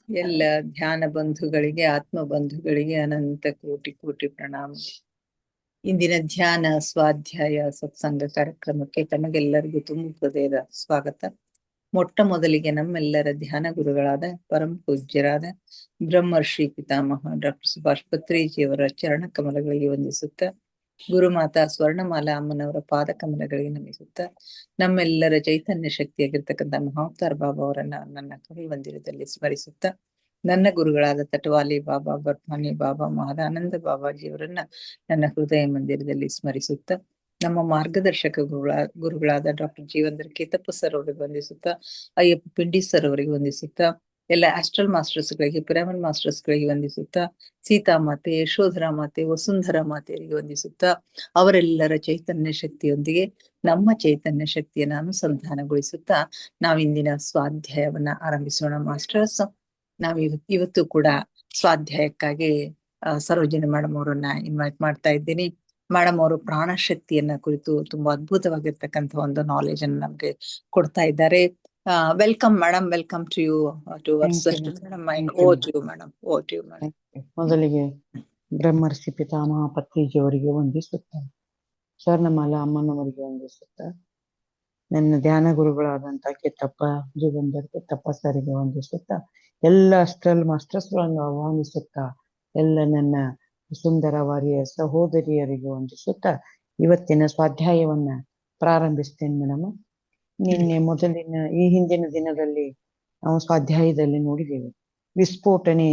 ಎಲ್ಲ ಧ್ಯಾನ ಬಂಧುಗಳಿಗೆ, ಆತ್ಮ ಬಂಧುಗಳಿಗೆ ಅನಂತ ಕೋಟಿ ಕೋಟಿ ಪ್ರಣಾಮ. ಇಂದಿನ ಧ್ಯಾನ ಸ್ವಾಧ್ಯಾಯ ಸತ್ಸಂಗ ಕಾರ್ಯಕ್ರಮಕ್ಕೆ ತಮಗೆಲ್ಲರಿಗೂ ತುಂಬ ಹೃದಯದ ಸ್ವಾಗತ. ಮೊಟ್ಟ ಮೊದಲಿಗೆ ನಮ್ಮೆಲ್ಲರ ಧ್ಯಾನ ಗುರುಗಳಾದ ಪರಮ ಪೂಜ್ಯರಾದ ಬ್ರಹ್ಮರ್ಷಿ ಪಿತಾಮಹ ಡಾಕ್ಟರ್ ಸುಭಾಷ್ ಪತ್ರಿಜಿಯವರ ಚರಣ ಕಮಲಗಳಿಗೆ ವಂದಿಸುತ್ತಾ, ಗುರುಮಾತಾ ಸ್ವರ್ಣಮಾಲಾ ಅಮ್ಮನವರ ಪಾದ ಕಮಲಗಳಿಗೆ ನಮಿಸುತ್ತ, ನಮ್ಮೆಲ್ಲರ ಚೈತನ್ಯ ಶಕ್ತಿಯಾಗಿರ್ತಕ್ಕಂಥ ಮಹಾವತಾರ್ ಬಾಬಾ ಅವರನ್ನ ನನ್ನ ಕವಿ ಮಂದಿರದಲ್ಲಿ ಸ್ಮರಿಸುತ್ತ, ನನ್ನ ಗುರುಗಳಾದ ತಟವಾಲಿ ಬಾಬಾ, ಬರ್ಮಾನಿ ಬಾಬಾ, ಮಹದಾನಂದ ಬಾಬಾಜಿಯವರನ್ನ ನನ್ನ ಹೃದಯ ಮಂದಿರದಲ್ಲಿ ಸ್ಮರಿಸುತ್ತ, ನಮ್ಮ ಮಾರ್ಗದರ್ಶಕ ಗುರುಗಳಾದ ಡಾಕ್ಟರ್ ಜೀವಂದ್ರ ಕೇತಪ್ಪ ಸರ್ ಅವರಿಗೆ ವಂದಿಸುತ್ತ, ಅಯ್ಯಪ್ಪ ಪಿಂಡಿ ಸರ್ ಅವರಿಗೆ ವಂದಿಸುತ್ತ, ಎಲ್ಲ ಆಸ್ಟ್ರಲ್ ಮಾಸ್ಟರ್ಸ್ಗಳಿಗೆ, ಪಿರಮಿಡ್ ಮಾಸ್ಟರ್ಸ್ಗಳಿಗೆ ವಂದಿಸುತ್ತ, ಸೀತಾಮಾತೆ, ಯಶೋಧರಾ ಮಾತೆ, ವಸುಂಧರಾ ಮಾತೆಯರಿಗೆ ವಂದಿಸುತ್ತ, ಅವರೆಲ್ಲರ ಚೈತನ್ಯ ಶಕ್ತಿಯೊಂದಿಗೆ ನಮ್ಮ ಚೈತನ್ಯ ಶಕ್ತಿಯನ್ನು ಅನುಸಂಧಾನಗೊಳಿಸುತ್ತಾ ನಾವಿಂದಿನ ಸ್ವಾಧ್ಯಾಯವನ್ನ ಆರಂಭಿಸೋಣ ಮಾಸ್ಟರ್ಸ್. ಇವತ್ತು ಕೂಡ ಸ್ವಾಧ್ಯಾಯಕ್ಕಾಗಿ ಸರೋಜಿನಿ ಮೇಡಮ್ ಅವರನ್ನ ಇನ್ವೈಟ್ ಮಾಡ್ತಾ ಇದ್ದೀನಿ. ಮೇಡಮ್ ಅವರು ಪ್ರಾಣಶಕ್ತಿಯನ್ನ ಕುರಿತು ತುಂಬಾ ಅದ್ಭುತವಾಗಿರ್ತಕ್ಕಂಥ ಒಂದು ನಾಲೆಜ್ ಅನ್ನು ನಮ್ಗೆ ಕೊಡ್ತಾ ಇದ್ದಾರೆ. Welcome madam, welcome to you to our session. ಮೊದಲಿಗೆ ಬ್ರಹ್ಮರ್ಷಿ ಪಿತಾಮಹ ಪತ್ರಿಜಿಯವರಿಗೆ ವಂದಿಸುತ್ತಾರೆ, ಸ್ವರ್ಣಮಾಲಾ ಅಮ್ಮನವರಿಗೆ ವಂದಿಸುತ್ತಾರೆ, ನನ್ನ ಧ್ಯಾನ ಗುರುಗಳಾದಂತ ಕಿತ್ತಪ್ಪ ಜೀವಂದರ್ ಕಿತ್ತಪ್ಪ ಸರಿಗೆ ವಂದಿಸುತ್ತಾ, ಎಲ್ಲ ಅಸ್ಟ್ರಲ್ ಮಾಸ್ಟರ್ಸ್ಗಳನ್ನು ಆಹ್ವಾನಿಸುತ್ತಾ, ಎಲ್ಲ ನನ್ನ ಸುಂದರವಾರಿಯ ಸಹೋದರಿಯರಿಗೆ ವಂದಿಸುತ್ತಾ ಇವತ್ತಿನ ಸ್ವಾಧ್ಯಾಯವನ್ನ ಪ್ರಾರಂಭಿಸ್ತೇನೆ ಮೇಡಮ್. ಈ ಹಿಂದಿನ ದಿನದಲ್ಲಿ ನಾವು ಸ್ವಾಧ್ಯಾಯದಲ್ಲಿ ನೋಡಿದ್ದೇವೆ ವಿಸ್ಫೋಟನೆ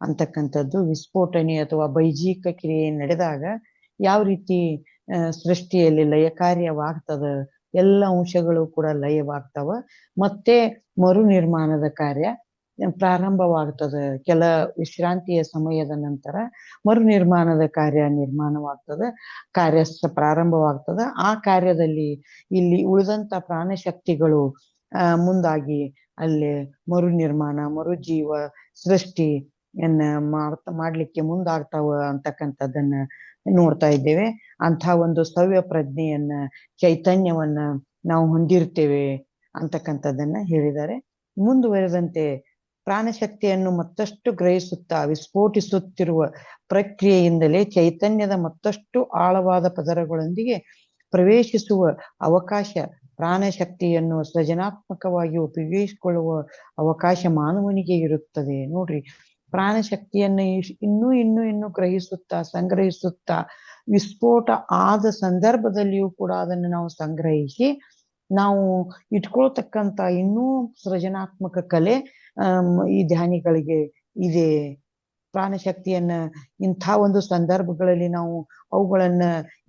ಅಂತಕ್ಕಂಥದ್ದು. ವಿಸ್ಫೋಟನೆ ಅಥವಾ ಬೈಜಿಕ ಕ್ರಿಯೆ ನಡೆದಾಗ ಯಾವ ರೀತಿ ಸೃಷ್ಟಿಯಲ್ಲಿ ಲಯ ಕಾರ್ಯವಾಗ್ತದ, ಎಲ್ಲ ಅಂಶಗಳು ಕೂಡ ಲಯವಾಗ್ತವ, ಮತ್ತೆ ಮರು ನಿರ್ಮಾಣದ ಕಾರ್ಯ ಪ್ರಾರಂಭವಾಗ್ತದೆ. ಕೆಲ ವಿಶ್ರಾಂತಿಯ ಸಮಯದ ನಂತರ ಮರು ನಿರ್ಮಾಣದ ಕಾರ್ಯ ನಿರ್ಮಾಣವಾಗ್ತದೆ, ಕಾರ್ಯ ಪ್ರಾರಂಭವಾಗ್ತದೆ. ಆ ಕಾರ್ಯದಲ್ಲಿ ಇಲ್ಲಿ ಉಳಿದಂತ ಪ್ರಾಣಶಕ್ತಿಗಳು ಮುಂದಾಗಿ ಅಲ್ಲಿ ಮರು ನಿರ್ಮಾಣ, ಮರುಜೀವ ಸೃಷ್ಟಿಯನ್ನ ಮಾಡ್ಲಿಕ್ಕೆ ಮುಂದಾಗ್ತಾವ ಅಂತಕ್ಕಂಥದ್ದನ್ನ ನೋಡ್ತಾ ಇದ್ದೇವೆ. ಅಂಥ ಒಂದು ಸವ್ಯ ಪ್ರಜ್ಞೆಯನ್ನ, ಚೈತನ್ಯವನ್ನ ನಾವು ಹೊಂದಿರ್ತೇವೆ ಅಂತಕ್ಕಂಥದ್ದನ್ನ ಹೇಳಿದ್ದಾರೆ. ಮುಂದುವರೆದಂತೆ ಪ್ರಾಣಶಕ್ತಿಯನ್ನು ಮತ್ತಷ್ಟು ಗ್ರಹಿಸುತ್ತಾ ವಿಸ್ಫೋಟಿಸುತ್ತಿರುವ ಪ್ರಕ್ರಿಯೆಯಿಂದಲೇ ಚೈತನ್ಯದ ಮತ್ತಷ್ಟು ಆಳವಾದ ಪದರಗಳೊಂದಿಗೆ ಪ್ರವೇಶಿಸುವ ಅವಕಾಶ, ಪ್ರಾಣಶಕ್ತಿಯನ್ನು ಸೃಜನಾತ್ಮಕವಾಗಿ ಉಪಯೋಗಿಸಿಕೊಳ್ಳುವ ಅವಕಾಶ ಮಾನವನಿಗೆ ಇರುತ್ತದೆ. ನೋಡ್ರಿ, ಪ್ರಾಣಶಕ್ತಿಯನ್ನು ಇನ್ನೂ ಗ್ರಹಿಸುತ್ತಾ ಸಂಗ್ರಹಿಸುತ್ತಾ ವಿಸ್ಫೋಟ ಆದ ಸಂದರ್ಭದಲ್ಲಿಯೂ ಕೂಡ ಅದನ್ನು ನಾವು ಸಂಗ್ರಹಿಸಿ ನಾವು ಇಟ್ಕೊಳ್ತಕ್ಕಂಥ ಇನ್ನೂ ಸೃಜನಾತ್ಮಕ ಕಲೆ ಈ ಧ್ಯಾನಿಗಳಿಗೆ ಇದೆ. ಪ್ರಾಣಶಕ್ತಿಯನ್ನ ಇಂಥ ಒಂದು ಸಂದರ್ಭಗಳಲ್ಲಿ ನಾವು ಅವುಗಳನ್ನ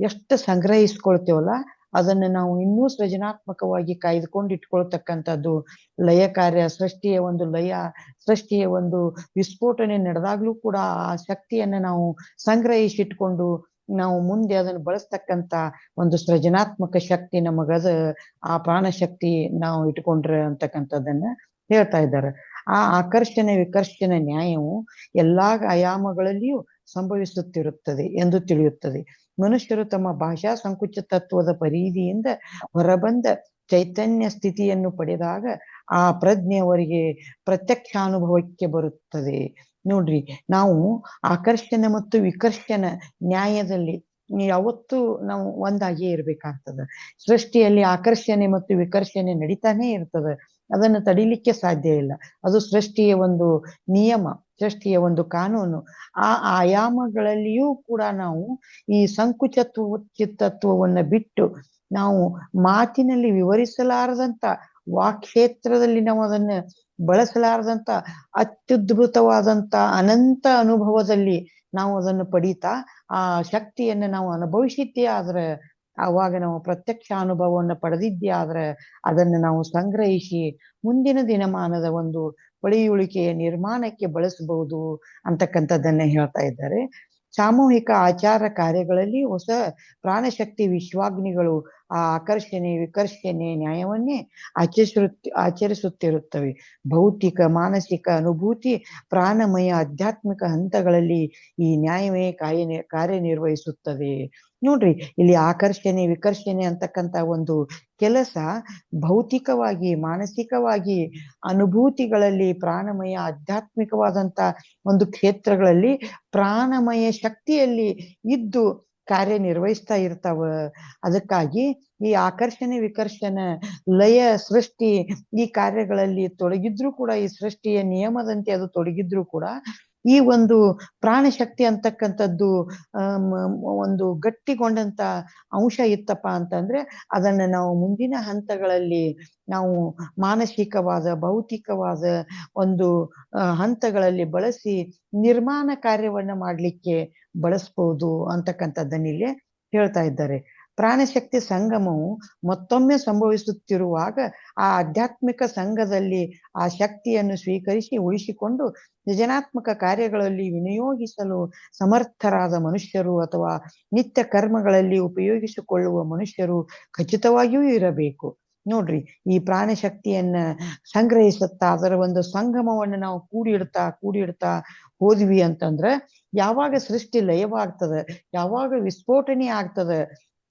ಎಷ್ಟು ಸಂಗ್ರಹಿಸ್ಕೊಳ್ತೇವಲ್ಲ, ಅದನ್ನು ನಾವು ಇನ್ನೂ ಸೃಜನಾತ್ಮಕವಾಗಿ ಕಾಯ್ದುಕೊಂಡು ಇಟ್ಕೊಳ್ತಕ್ಕಂಥದ್ದು ಲಯ ಕಾರ್ಯ. ಸೃಷ್ಟಿಯ ಒಂದು ವಿಸ್ಫೋಟನೆ ನಡೆದಾಗ್ಲೂ ಕೂಡ ಆ ಶಕ್ತಿಯನ್ನ ನಾವು ಸಂಗ್ರಹಿಸಿಟ್ಕೊಂಡು ನಾವು ಮುಂದೆ ಅದನ್ನು ಬಳಸ್ತಕ್ಕಂಥ ಒಂದು ಸೃಜನಾತ್ಮಕ ಶಕ್ತಿ ನಮಗದ, ಆ ಪ್ರಾಣಶಕ್ತಿ ನಾವು ಇಟ್ಕೊಂಡ್ರೆ ಅಂತಕ್ಕಂಥದ್ದನ್ನ ಹೇಳ್ತಾ ಇದ್ದಾರೆ. ಆ ಆಕರ್ಷಣೆ ವಿಕರ್ಷಣ ನ್ಯಾಯವು ಎಲ್ಲಾ ಆಯಾಮಗಳಲ್ಲಿಯೂ ಸಂಭವಿಸುತ್ತಿರುತ್ತದೆ ಎಂದು ತಿಳಿಯುತ್ತದೆ. ಮನುಷ್ಯರು ತಮ್ಮ ಭಾಷಾ ಸಂಕುಚ ತತ್ವದ ಪರಿಧಿಯಿಂದ ಹೊರಬಂದ ಚೈತನ್ಯ ಸ್ಥಿತಿಯನ್ನು ಪಡೆದಾಗ ಆ ಪ್ರಜ್ಞೆಯವರಿಗೆ ಪ್ರತ್ಯಕ್ಷಾನುಭವಕ್ಕೆ ಬರುತ್ತದೆ. ನೋಡ್ರಿ, ನಾವು ಆಕರ್ಷಣೆ ಮತ್ತು ವಿಕರ್ಷಣ ನ್ಯಾಯದಲ್ಲಿ ಯಾವತ್ತೂ ನಾವು ಒಂದಾಗಿಯೇ ಇರ್ಬೇಕಾಗ್ತದೆ. ಸೃಷ್ಟಿಯಲ್ಲಿ ಆಕರ್ಷಣೆ ಮತ್ತು ವಿಕರ್ಷಣೆ ನಡೀತಾನೆ ಇರ್ತದೆ, ಅದನ್ನು ತಡಿಲಿಕ್ಕೆ ಸಾಧ್ಯ ಇಲ್ಲ. ಅದು ಸೃಷ್ಟಿಯ ಒಂದು ನಿಯಮ, ಸೃಷ್ಟಿಯ ಒಂದು ಕಾನೂನು. ಆ ಆಯಾಮಗಳಲ್ಲಿಯೂ ಕೂಡ ನಾವು ಈ ಸಂಕುಚತ್ವವನ್ನ ಬಿಟ್ಟು ನಾವು ಮಾತಿನಲ್ಲಿ ವಿವರಿಸಲಾರದಂತ, ವಾಕ್ಕ್ಷೇತ್ರದಲ್ಲಿ ನಾವು ಅದನ್ನ ಬಳಸಲಾರದಂತ ಅತ್ಯದ್ಭುತವಾದಂತ ಅನಂತ ಅನುಭವದಲ್ಲಿ ನಾವು ಅದನ್ನು ಪಡೀತಾ ಆ ಶಕ್ತಿಯನ್ನ ನಾವು ಅನುಭವಿಸಿದ್ದೇ ಆದ್ರೆ, ಆವಾಗ ನಾವು ಪ್ರತ್ಯಕ್ಷ ಅನುಭವವನ್ನು ಪಡೆದಿದ್ದೇ ಆದ್ರೆ ಅದನ್ನು ನಾವು ಸಂಗ್ರಹಿಸಿ ಮುಂದಿನ ದಿನಮಾನದ ಒಂದು ಪಳೆಯುಳಿಕೆಯ ನಿರ್ಮಾಣಕ್ಕೆ ಬಳಸಬಹುದು ಅಂತಕ್ಕಂಥದ್ದನ್ನ ಹೇಳ್ತಾ ಇದ್ದಾರೆ. ಸಾಮೂಹಿಕ ಆಚಾರ ಕಾರ್ಯಗಳಲ್ಲಿ ಹೊಸ ಪ್ರಾಣಶಕ್ತಿ ವಿಶ್ವಾಗ್ನಿಗಳು ಆ ಆಕರ್ಷಣೆ ವಿಕರ್ಷಣೆ ನ್ಯಾಯವನ್ನೇ ಆಚರಿಸುತ್ತಿರುತ್ತವೆ. ಭೌತಿಕ ಮಾನಸಿಕ ಅನುಭೂತಿ ಪ್ರಾಣಮಯ ಆಧ್ಯಾತ್ಮಿಕ ಹಂತಗಳಲ್ಲಿ ಈ ನ್ಯಾಯವೇ ಕಾರ್ಯನಿರ್ವಹಿಸುತ್ತದೆ. ನೋಡ್ರಿ, ಇಲ್ಲಿ ಆಕರ್ಷಣೆ ವಿಕರ್ಷಣೆ ಅಂತಕ್ಕಂಥ ಒಂದು ಕೆಲಸ ಭೌತಿಕವಾಗಿ ಮಾನಸಿಕವಾಗಿ ಅನುಭೂತಿಗಳಲ್ಲಿ ಪ್ರಾಣಮಯ ಆಧ್ಯಾತ್ಮಿಕವಾದಂತ ಒಂದು ಕ್ಷೇತ್ರಗಳಲ್ಲಿ ಪ್ರಾಣಮಯ ಶಕ್ತಿಯಲ್ಲಿ ಇದ್ದು ಕಾರ್ಯನಿರ್ವಹಿಸ್ತಾ ಇರ್ತಾವ. ಅದಕ್ಕಾಗಿ ಈ ಆಕರ್ಷಣೆ ವಿಕರ್ಷಣೆ ಲಯ ಸೃಷ್ಟಿ ಈ ಕಾರ್ಯಗಳಲ್ಲಿ ತೊಡಗಿದ್ರು ಕೂಡ, ಈ ಸೃಷ್ಟಿಯ ನಿಯಮದಂತೆ ಅದು ತೊಡಗಿದ್ರು ಕೂಡ, ಈ ಒಂದು ಪ್ರಾಣಶಕ್ತಿ ಅಂತಕ್ಕಂಥದ್ದು ಒಂದು ಗಟ್ಟಿಗೊಂಡಂತ ಅಂಶ ಇತ್ತಪ್ಪ ಅಂತಂದ್ರೆ ಅದನ್ನ ನಾವು ಮುಂದಿನ ಹಂತಗಳಲ್ಲಿ ನಾವು ಮಾನಸಿಕವಾದ ಭೌತಿಕವಾದ ಒಂದು ಹಂತಗಳಲ್ಲಿ ಬಳಸಿ ನಿರ್ಮಾಣ ಕಾರ್ಯವನ್ನ ಮಾಡ್ಲಿಕ್ಕೆ ಬಳಸ್ಬೋದು ಅಂತಕ್ಕಂಥದ್ದನ್ನಿಲ್ಲೇ ಹೇಳ್ತಾ ಇದ್ದಾರೆ. ಪ್ರಾಣಶಕ್ತಿ ಸಂಗಮವು ಮತ್ತೊಮ್ಮೆ ಸಂಭವಿಸುತ್ತಿರುವಾಗ ಆ ಆಧ್ಯಾತ್ಮಿಕ ಸಂಘದಲ್ಲಿ ಆ ಶಕ್ತಿಯನ್ನು ಸ್ವೀಕರಿಸಿ ಉಳಿಸಿಕೊಂಡು ಸೃಜನಾತ್ಮಕ ಕಾರ್ಯಗಳಲ್ಲಿ ವಿನಿಯೋಗಿಸಲು ಸಮರ್ಥರಾದ ಮನುಷ್ಯರು ಅಥವಾ ನಿತ್ಯ ಕರ್ಮಗಳಲ್ಲಿ ಉಪಯೋಗಿಸಿಕೊಳ್ಳುವ ಮನುಷ್ಯರು ಖಚಿತವಾಗಿಯೂ ಇರಬೇಕು. ನೋಡ್ರಿ, ಈ ಪ್ರಾಣಶಕ್ತಿಯನ್ನ ಸಂಗ್ರಹಿಸುತ್ತಾ ಅದರ ಒಂದು ಸಂಗಮವನ್ನು ನಾವು ಕೂಡಿಡ್ತಾ ಹೋದ್ವಿ ಅಂತಂದ್ರ ಯಾವಾಗ ಸೃಷ್ಟಿ ಲಯವಾಗ್ತದೆ, ಯಾವಾಗ ವಿಸ್ಫೋಟನೆ ಆಗ್ತದೆ,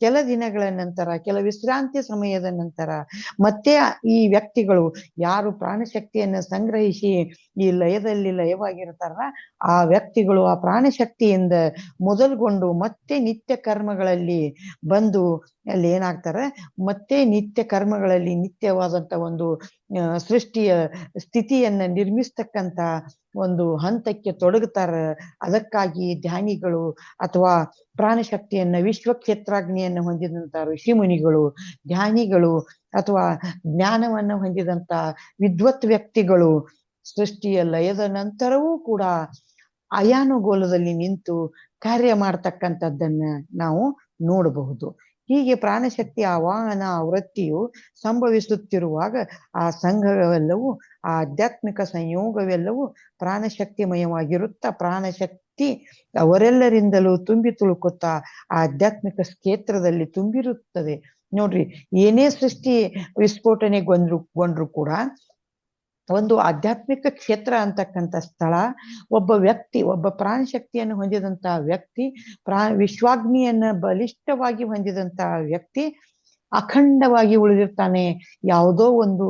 ಕೆಲ ದಿನಗಳ ನಂತರ, ಕೆಲ ವಿಶ್ರಾಂತಿ ಸಮಯದ ನಂತರ ಮತ್ತೆ ಈ ವ್ಯಕ್ತಿಗಳು ಯಾರು ಪ್ರಾಣಶಕ್ತಿಯನ್ನ ಸಂಗ್ರಹಿಸಿ ಈ ಲಯದಲ್ಲಿ ಲಯವಾಗಿರ್ತಾರ ಆ ವ್ಯಕ್ತಿಗಳು ಆ ಪ್ರಾಣಶಕ್ತಿಯಿಂದ ಮೊದಲ್ಗೊಂಡು ಮತ್ತೆ ನಿತ್ಯ ಕರ್ಮಗಳಲ್ಲಿ ಬಂದು ಅಲ್ಲಿ ಏನಾಗ್ತಾರೆ, ಮತ್ತೆ ನಿತ್ಯ ಕರ್ಮಗಳಲ್ಲಿ ನಿತ್ಯವಾದಂತ ಒಂದು ಸೃಷ್ಟಿಯ ಸ್ಥಿತಿಯನ್ನ ನಿರ್ಮಿಸ್ತಕ್ಕಂತ ಒಂದು ಹಂತಕ್ಕೆ ತೊಡಗುತ್ತಾರ. ಅದಕ್ಕಾಗಿ ಧ್ಯಾನಿಗಳು ಅಥವಾ ಪ್ರಾಣಶಕ್ತಿಯನ್ನ ವಿಶ್ವಕ್ಷೇತ್ರಾಗ್ನಿಯನ್ನು ಹೊಂದಿದಂತ ಋಷಿಮುನಿಗಳು, ಧ್ಯಾನಿಗಳು ಅಥವಾ ಜ್ಞಾನವನ್ನು ಹೊಂದಿದಂತ ವಿದ್ವತ್ ವ್ಯಕ್ತಿಗಳು ಸೃಷ್ಟಿಯ ಲಯದ ನಂತರವೂ ಕೂಡ ಅಯಾನುಗೋಲದಲ್ಲಿ ನಿಂತು ಕಾರ್ಯ ಮಾಡ್ತಕ್ಕಂಥದ್ದನ್ನ ನಾವು ನೋಡಬಹುದು. ಹೀಗೆ ಪ್ರಾಣಶಕ್ತಿಯ ಆವಾಹನ ವೃತ್ತಿಯು ಸಂಭವಿಸುತ್ತಿರುವಾಗ ಆ ಸಂಘವೆಲ್ಲವೂ ಆ ಆಧ್ಯಾತ್ಮಿಕ ಸಂಯೋಗವೆಲ್ಲವೂ ಪ್ರಾಣಶಕ್ತಿಮಯವಾಗಿರುತ್ತಾ ಪ್ರಾಣಶಕ್ತಿ ಅವರೆಲ್ಲರಿಂದಲೂ ತುಂಬಿ ತುಳುಕುತ್ತಾ ಆ ಆಧ್ಯಾತ್ಮಿಕ ಕ್ಷೇತ್ರದಲ್ಲಿ ತುಂಬಿರುತ್ತದೆ. ನೋಡ್ರಿ, ಏನೇ ಸೃಷ್ಟಿ ವಿಸ್ಫೋಟನೆಗೊಂಡ್ರು ಕೂಡ ಒಂದು ಆಧ್ಯಾತ್ಮಿಕ ಕ್ಷೇತ್ರ ಅಂತಕ್ಕಂಥ ಸ್ಥಳ, ಒಬ್ಬ ವ್ಯಕ್ತಿ, ಒಬ್ಬ ಪ್ರಾಣಶಕ್ತಿಯನ್ನು ಹೊಂದಿದಂತ ವ್ಯಕ್ತಿ, ವಿಶ್ವಾಗ್ನಿಯನ್ನ ಬಲಿಷ್ಠವಾಗಿ ಹೊಂದಿದಂತ ವ್ಯಕ್ತಿ ಅಖಂಡವಾಗಿ ಉಳಿದಿರ್ತಾನೆ. ಯಾವುದೋ ಒಂದು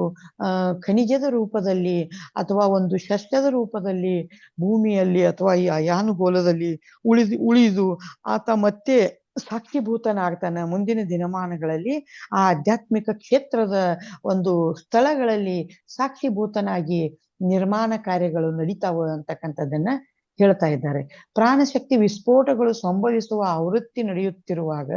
ಖನಿಜದ ರೂಪದಲ್ಲಿ ಅಥವಾ ಒಂದು ಶಸ್ತ್ರದ ರೂಪದಲ್ಲಿ ಭೂಮಿಯಲ್ಲಿ ಅಥವಾ ಈ ಅಯಾನುಗೋಲದಲ್ಲಿ ಉಳಿದು ಆತ ಮತ್ತೆ ಸಾಕ್ಷಿಭೂತನಾಗ್ತಾನೆ. ಮುಂದಿನ ದಿನಮಾನಗಳಲ್ಲಿ ಆ ಆಧ್ಯಾತ್ಮಿಕ ಕ್ಷೇತ್ರದ ಒಂದು ಸ್ಥಳಗಳಲ್ಲಿ ಸಾಕ್ಷಿಭೂತನಾಗಿ ನಿರ್ಮಾಣ ಕಾರ್ಯಗಳು ನಡೀತಾವ ಅಂತಕ್ಕಂಥದ್ದನ್ನ ಹೇಳ್ತಾ ಇದ್ದಾರೆ. ಪ್ರಾಣಶಕ್ತಿ ವಿಸ್ಫೋಟಗಳು ಸಂಭವಿಸುವ ಆವೃತ್ತಿ ನಡೆಯುತ್ತಿರುವಾಗ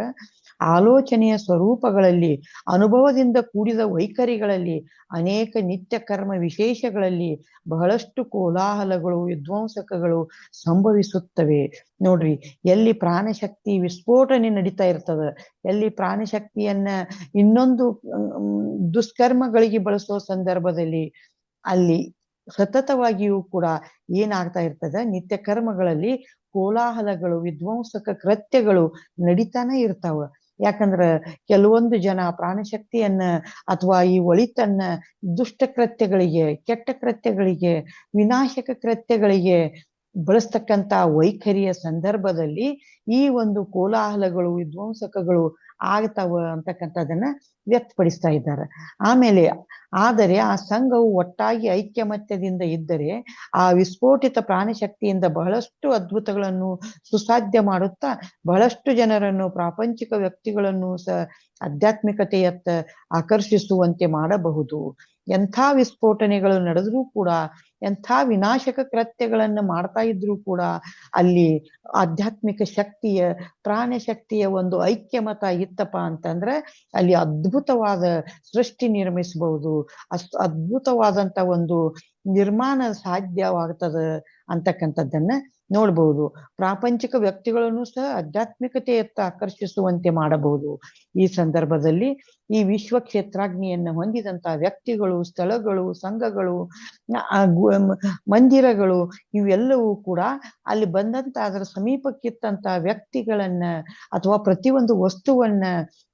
ಆಲೋಚನೆಯ ಸ್ವರೂಪಗಳಲ್ಲಿ, ಅನುಭವದಿಂದ ಕೂಡಿದ ವೈಖರಿಗಳಲ್ಲಿ, ಅನೇಕ ನಿತ್ಯ ಕರ್ಮ ವಿಶೇಷಗಳಲ್ಲಿ ಬಹಳಷ್ಟು ಕೋಲಾಹಲಗಳು ವಿಧ್ವಂಸಕಗಳು ಸಂಭವಿಸುತ್ತವೆ. ನೋಡ್ರಿ, ಎಲ್ಲಿ ಪ್ರಾಣಶಕ್ತಿ ವಿಸ್ಫೋಟನೆ ನಡೀತಾ ಇರ್ತದ, ಎಲ್ಲಿ ಪ್ರಾಣಶಕ್ತಿಯನ್ನ ಇನ್ನೊಂದು ದುಷ್ಕರ್ಮಗಳಿಗೆ ಬಳಸೋ ಸಂದರ್ಭದಲ್ಲಿ ಅಲ್ಲಿ ಸತತವಾಗಿಯೂ ಕೂಡ ಏನಾಗ್ತಾ ಇರ್ತದೆ, ನಿತ್ಯ ಕರ್ಮಗಳಲ್ಲಿ ಕೋಲಾಹಲಗಳು ವಿಧ್ವಂಸಕ ಕೃತ್ಯಗಳು ನಡೀತಾನೆ ಇರ್ತಾವ. ಯಾಕಂದ್ರ ಕೆಲವೊಂದು ಜನ ಪ್ರಾಣಶಕ್ತಿಯನ್ನ ಅಥವಾ ಈ ಒಳಿತನ್ನ ದುಷ್ಟ ಕೃತ್ಯಗಳಿಗೆ, ಕೆಟ್ಟ ಕೃತ್ಯಗಳಿಗೆ, ವಿನಾಶಕ ಕೃತ್ಯಗಳಿಗೆ ಬಳಸ್ತಕ್ಕಂತ ವೈಖರಿಯ ಸಂದರ್ಭದಲ್ಲಿ ಈ ಒಂದು ಕೋಲಾಹಲಗಳು ವಿಧ್ವಂಸಕಗಳು ಆಗ್ತಾವ ಅಂತಕ್ಕಂಥದ್ದನ್ನ ವ್ಯಕ್ತಪಡಿಸ್ತಾ ಇದ್ದಾರೆ. ಆಮೇಲೆ ಆದರೆ ಆ ಸಂಘವು ಒಟ್ಟಾಗಿ ಐಕ್ಯಮತ್ಯದಿಂದ ಇದ್ದರೆ ಆ ವಿಸ್ಫೋಟಿತ ಪ್ರಾಣಶಕ್ತಿಯಿಂದ ಬಹಳಷ್ಟು ಅದ್ಭುತಗಳನ್ನು ಸುಸಾಧ್ಯ ಮಾಡುತ್ತಾ ಬಹಳಷ್ಟು ಜನರನ್ನು, ಪ್ರಾಪಂಚಿಕ ವ್ಯಕ್ತಿಗಳನ್ನು ಆಧ್ಯಾತ್ಮಿಕತೆಯತ್ತ ಆಕರ್ಷಿಸುವಂತೆ ಮಾಡಬಹುದು. ಎಂಥ ವಿಸ್ಫೋಟನೆಗಳು ನಡೆದ್ರೂ ಕೂಡ, ಎಂಥ ವಿನಾಶಕ ಕೃತ್ಯಗಳನ್ನ ಮಾಡ್ತಾ ಇದ್ರು ಕೂಡ ಅಲ್ಲಿ ಆಧ್ಯಾತ್ಮಿಕ ಶಕ್ತಿಯ ಪ್ರಾಣಶಕ್ತಿಯ ಒಂದು ಐಕ್ಯಮತ ಇತ್ತಪ್ಪ ಅಂತಂದ್ರೆ ಅಲ್ಲಿ ಅದ್ಭುತವಾದ ಸೃಷ್ಟಿ ನಿರ್ಮಿಸಬಹುದು, ಅದ್ಭುತವಾದಂತ ಒಂದು ನಿರ್ಮಾಣ ಸಾಧ್ಯವಾಗ್ತದ ಅಂತಕ್ಕಂಥದ್ದನ್ನ ನೋಡ್ಬಹುದು. ಪ್ರಾಪಂಚಿಕ ವ್ಯಕ್ತಿಗಳನ್ನು ಸಹ ಆಧ್ಯಾತ್ಮಿಕತೆಯತ್ತ ಆಕರ್ಷಿಸುವಂತೆ ಮಾಡಬಹುದು. ಈ ಸಂದರ್ಭದಲ್ಲಿ ಈ ವಿಶ್ವ ಕ್ಷೇತ್ರಾಗ್ನಿಯನ್ನ ಹೊಂದಿದಂತ ವ್ಯಕ್ತಿಗಳು, ಸ್ಥಳಗಳು, ಸಂಘಗಳು, ಮಂದಿರಗಳು ಇವೆಲ್ಲವೂ ಕೂಡ ಅಲ್ಲಿ ಬಂದಂತ ಅದರ ಸಮೀಪಕ್ಕಿತ್ತಂತ ವ್ಯಕ್ತಿಗಳನ್ನ ಅಥವಾ ಪ್ರತಿಯೊಂದು ವಸ್ತುವನ್ನ